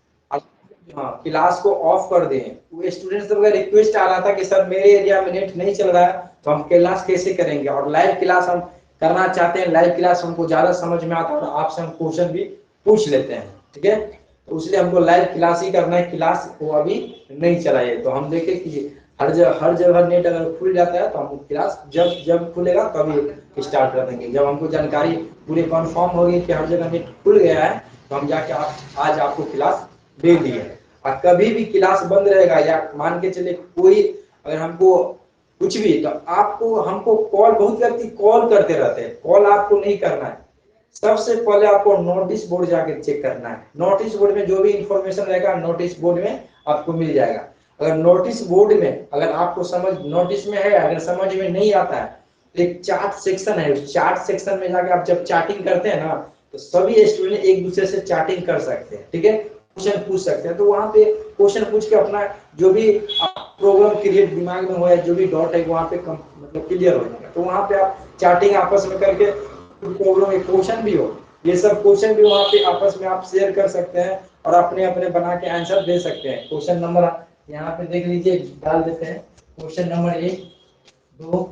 हाँ क्लास को ऑफ कर दें। वो स्टूडेंट का रिक्वेस्ट आ रहा था कि सर मेरे एरिया में नेट नहीं चल रहा है तो हम क्लास कैसे करेंगे, और लाइव क्लास हम करना चाहते हैं, लाइव क्लास हमको ज्यादा समझ में आता है और आपसे हम क्वेश्चन भी पूछ लेते हैं। ठीक है, तो इसलिए हमको लाइव क्लास ही करना है, क्लास को अभी नहीं चलाइए। तो हम देखे कि हर जगह नेट अगर खुल जाता है तो हम क्लास जब खुलेगा तभी स्टार्ट कर देंगे। जब हमको जानकारी पूरी कंफर्म होगी कि हर जगह नेट खुल गया है तो हम जाके आज आपको क्लास दे दिए। और कभी भी क्लास बंद रहेगा या मान के चले कोई अगर हमको कुछ भी, तो आपको हमको कॉल, बहुत व्यक्ति कॉल करते रहते हैं, कॉल आपको नहीं करना है। सबसे पहले आपको नोटिस बोर्ड जाके चेक करना है। नोटिस बोर्ड में जो भी इंफॉर्मेशन रहेगा नोटिस बोर्ड में आपको मिल जाएगा। अगर नोटिस बोर्ड में अगर आपको समझ नोटिस में है, अगर समझ में नहीं आता है तो एक चार्ट सेक्शन है, उस चार्ट सेक्शन में जाके आप जब चार्टिंग करते हैं ना तो सभी स्टूडेंट एक दूसरे से चार्टिंग कर सकते हैं। ठीक है, क्वेश्चन पूछ सकते हैं, तो वहां पे क्वेश्चन पूछ के अपना जो भी प्रॉब्लम क्रिएट दिमाग में हो या जो भी डॉट है वहां पे मतलब क्लियर हो जाएगा। तो वहां पे आप चार्टिंग आपस में करके प्रॉब्लम क्वेश्चन भी हो, ये सब क्वेश्चन भी वहां पे आपस में आप शेयर कर सकते हैं और अपने अपने बना के आंसर दे सकते हैं। क्वेश्चन नंबर यहाँ पे देख लीजिए, डाल देते हैं क्वेश्चन नंबर 1 2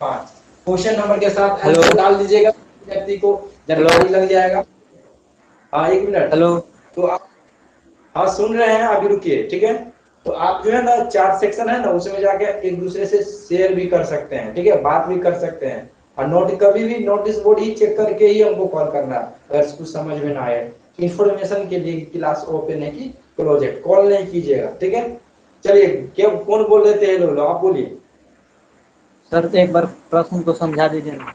5, क्वेश्चन नंबर के साथ आंसर डाल दीजिएगा, व्यक्ति को जानकारी लग जाएगा। हाँ 1 मिनट। हेलो, तो आप हाँ सुन रहे हैं, अभी रुकिए। ठीक है, तो आप जो है ना चार्ट सेक्शन है ना उसमें जाके एक दूसरे से शेयर भी कर सकते हैं। ठीक है, बात भी कर सकते हैं, और नोट कभी भी नोटिस बोर्ड ही चेक करके ही हमको कॉल करना है अगर कुछ समझ में ना आए। इंफॉर्मेशन के लिए क्लास ओपन है कि क्लोज है, कॉल नहीं कीजिएगा। ठीक है, चलिए क्या कौन बोल रहे थे? हेलो, आप बोलिए। सर एक बार प्रश्न को समझा दीजिए ना।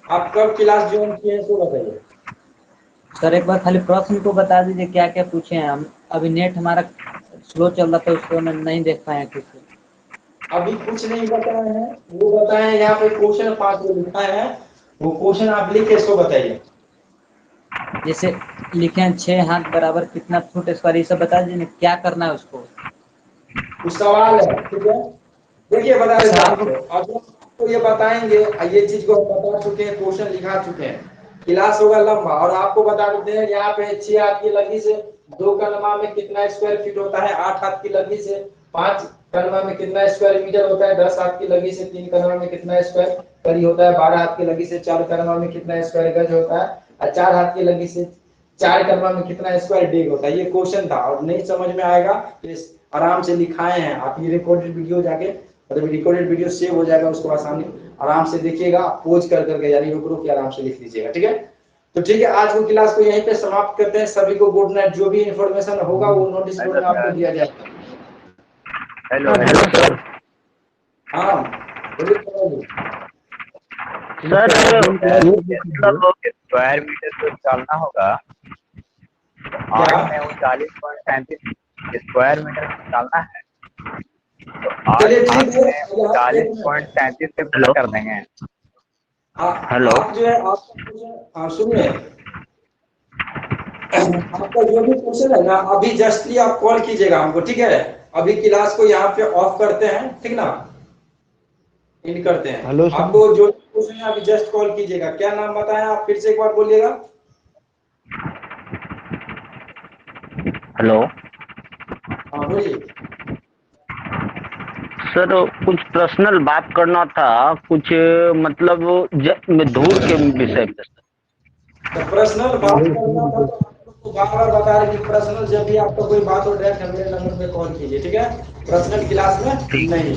आप कब क्लास ज्वाइन किए हैं तो बताइए। सर एक बार खाली प्रश्न को बता दीजिए क्या क्या पूछे हैं। हम अभी नेट हमारा स्लो चल रहा था, उसको मैं नहीं देख पाया ठीक से। अभी कुछ नहीं बताए हैं, वो बताए हैं यहाँ पे क्वेश्चन 5 को लिखा है, वो क्वेश्चन आप लिखे सो बताइए। जैसे लिखे हैं 6 हाथ बराबर कितना फुट स्क्वायर, ये सब बता दीजिए क्या करना है उसको। कुछ सवाल है? ठीक है, देखिए बता देता हूं आपको। अब हम आपको ये बताएंगे, ये चीज को हम बता चुके हैं, क्वेश्चन लिखा चुके हैं। क्लास होगा लंबा, और आपको बता देते हैं यहाँ पे 6 हाथ की लगी से 2 कलमा में कितना स्क्वायर फीट होता है, 8 हाथ की लगी से 5 कलमा में कितना स्क्वायर मीटर होता है, 10 हाथ की लगी से 3 कलमा में कितना स्क्वायर करी होता है, 12 हाथ की लगी से 4 कलमा में कितना स्क्वायर गज होता है, और 4 हाथ की लगी से 4 कलमा में कितना स्क्वायर डेग होता है। ये क्वेश्चन था, और नहीं समझ में आएगा तो आराम से लिखाए हैं आप, ये रिकॉर्डेड वीडियो जाके, मतलब रिकॉर्डेड वीडियो सेव हो जाएगा, उसको आसानी आराम से देखिएगा, पोज कर करके, यानी रुक रुक के आराम से लिख लीजिएगा। ठीक है, तो ठीक है, आज को क्लास को यहीं पे समाप्त करते हैं। सभी को गुड नाइट। जो भी इंफॉर्मेशन होगा वो नोटिस बोर्ड में आपको दिया जाएगा। Hello hello sir. हाँ बोलिए सर स्क्वायर मीटर को निकालना होगा, आठ में 39.37 स्क्वायर मीटर निकालना है, तो चलिए आठ ठीक है, में 40.37 से गुणा कर देंगे। हेलो। आप जो है आपका सुनिए, आपका जो भी क्वेश्चन है ना, अभी जस्टली आप कॉल कीजिएगा हमको। ठीक है, अभी क्लास को यहाँ पे ऑफ करते हैं, ठीक ना, इन करते हैं। Hello sir. आपको जो क्वेश्चन है अभी जस्ट कॉल कीजिएगा। क्या नाम बताया आप, फिर से एक बार बोलिएगा। हेलो हाँ बोलिए। सर, कुछ पर्सनल बात करना था, कुछ मतलब धूल के विषय पे। तो पर्सनल बात करना था तो आपको बार-बार बता रहे कि पर्सनल जब भी आपका कोई बात हो डायरेक्ट मेरे नंबर पे कॉल कीजिए। ठीक है, पर्सनल क्लास में नहीं,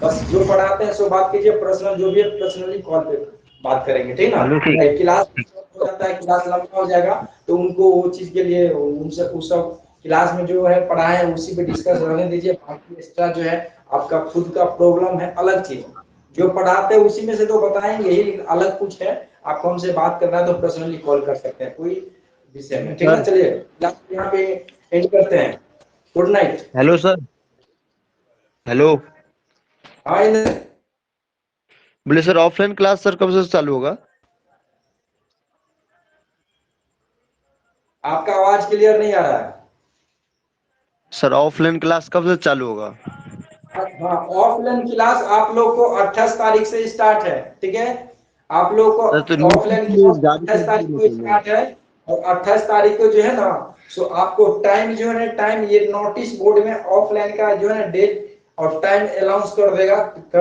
बस जो पढ़ाते हैं सो बात कीजिए, पर्सनल जो भी है पर्सनली कॉल पे बात करेंगे। ठीक ना, क्लास हो जाता है, क्लास लंबा हो जाएगा तो उनको वो चीज के लिए उनसे उस सब क्लास में जो है पढ़ाए हैं उसी पे डिस्कस रहने दीजिए। बाकी एक्स्ट्रा जो है आपका खुद का प्रॉब्लम है, अलग चीज जो पढ़ाते हैं उसी में से तो बताएंगे ही, लेकिन अलग कुछ है आपको हमसे बात करना है तो पर्सनली कॉल कर सकते हैं कोई विषय में। ठीक है, चलिए क्लास यहाँ पे एंड करते हैं। Good night. Hello sir. Hello. हाँ इधर बोले सर, ऑफलाइन क्लास सर कब से चालू होगा? आपका आवाज क्लियर नहीं आ रहा है। सर ऑफलाइन क्लास कब से चालू होगा? हाँ, ऑफलाइन क्लास आप लोग को 28 तारीख से स्टार्ट है। ठीक है, आप लोग को सर तो ऑफलाइन क्लास 28 तारीख को स्टार्ट है, और 28 तारीख को जो है ना, सो आपको टाइम जो है, टाइम ये नोटिस बोर्ड में ऑफलाइन का जो है ना डेट और टाइम अनाउंस कर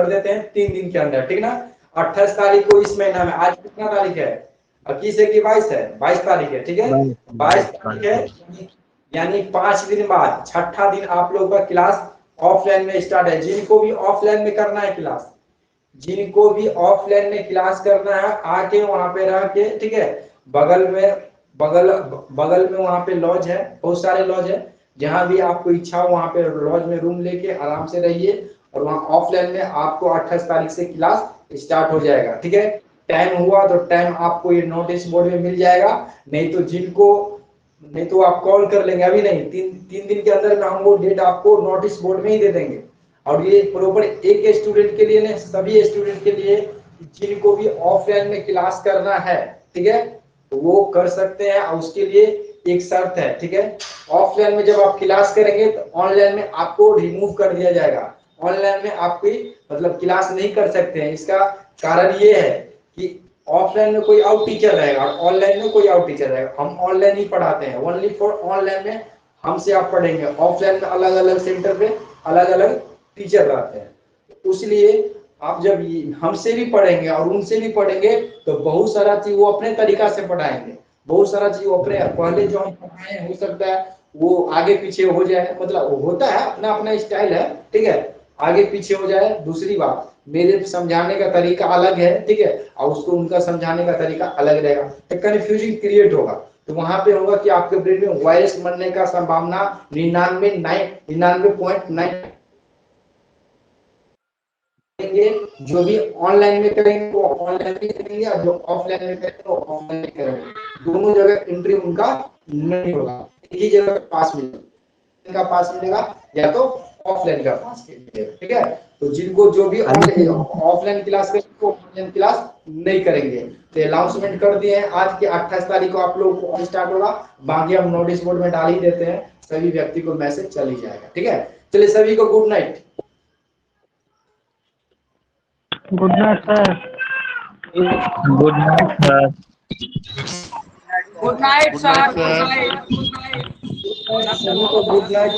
देते हैं 3 दिन के अंदर। ठीक ना, 28 तारीख को इस महीना में, आज कितना तारीख है, 21 है कि 22 है, 22 तारीख है। ठीक है, 22 तारीख है, यानी 5 दिन बाद छठा दिन आप लोगों का क्लास ऑफलाइन में स्टार्ट है। जिनको भी ऑफलाइन में करना है क्लास, जिनको भी ऑफलाइन में क्लास करना है, आके वहां पे रह के, ठीक है, बगल में वहां पे लॉज है, बहुत सारे लॉज है, जहां भी आपको इच्छा हो वहां पे लॉज में रूम लेके आराम से रहिए, और वहां ऑफलाइन में आपको 28 तारीख से क्लास स्टार्ट हो जाएगा। ठीक है, टाइम हुआ तो टाइम आपको ये नोटिस बोर्ड में मिल जाएगा, नहीं तो आप कॉल कर लेंगे। अभी नहीं, तीन दिन के अंदर में हम वो डेट आपको नोटिस बोर्ड में ही दे देंगे। और ये प्रॉपर एक स्टूडेंट के लिए नहीं, सभी स्टूडेंट के लिए जिनको भी ऑफलाइन में क्लास करना है, ठीक है, तो वो कर सकते हैं। और उसके लिए एक शर्त है। ठीक है, ऑफलाइन में जब आप क्लास करेंगे तो ऑनलाइन में आपको रिमूव कर दिया जाएगा। ऑनलाइन में आपकी मतलब क्लास नहीं कर सकते हैं। इसका कारण ये है कि ऑफलाइन में कोई और टीचर रहेगा और ऑनलाइन में कोई और टीचर रहेगा। हम ऑनलाइन ही पढ़ाते हैं, ओनली फॉर ऑनलाइन में हमसे आप पढ़ेंगे। ऑफलाइन में अलग अलग सेंटर पे अलग अलग टीचर रहते हैं, इसलिए आप जब हमसे भी पढ़ेंगे और उनसे भी पढ़ेंगे तो बहुत सारा चीज वो अपने तरीका से पढ़ाएंगे, बहुत सारा चीज वो अपने पहले जो हम पढ़ाए हो सकता है वो आगे पीछे हो जाए, मतलब होता है, अपना अपना स्टाइल है। ठीक है, आगे पीछे हो जाए। दूसरी बात, मेरे समझाने का तरीका अलग है, ठीक है, और उसको उनका समझाने का तरीका अलग रहेगा, तो कंफ्यूजन क्रिएट होगा। तो वहां पे होगा कि आपके ब्रेन में वायरस बनने का संभावना 99.9 जो भी ऑनलाइन में करेंगे वो ऑनलाइन में करेंगे, और जो ऑफलाइन में करेंगे वो ऑफलाइन में करेंगे। दोनों जगह एंट्री उनका नहीं होगा, एक ही जगह पास मिलेगा, या तो ऑफलाइन का पास मिलेगा। ठीक है, तो जिनको जो भी ऑफलाइन क्लास करेंगे वो ऑनलाइन क्लास नहीं करेंगे। तो अनाउंसमेंट कर दिए हैं आज की 28 तारीख को आप लोगों को स्टार्ट होगा। बाकी हम नोटिस बोर्ड में डाल ही देते हैं, सभी व्यक्ति को मैसेज चल ही जाएगा। ठीक है, चलिए सभी को good night. Good night sir. Good night sir. Good night sir, good sir. Night, good night. सभी को गुड नाइट।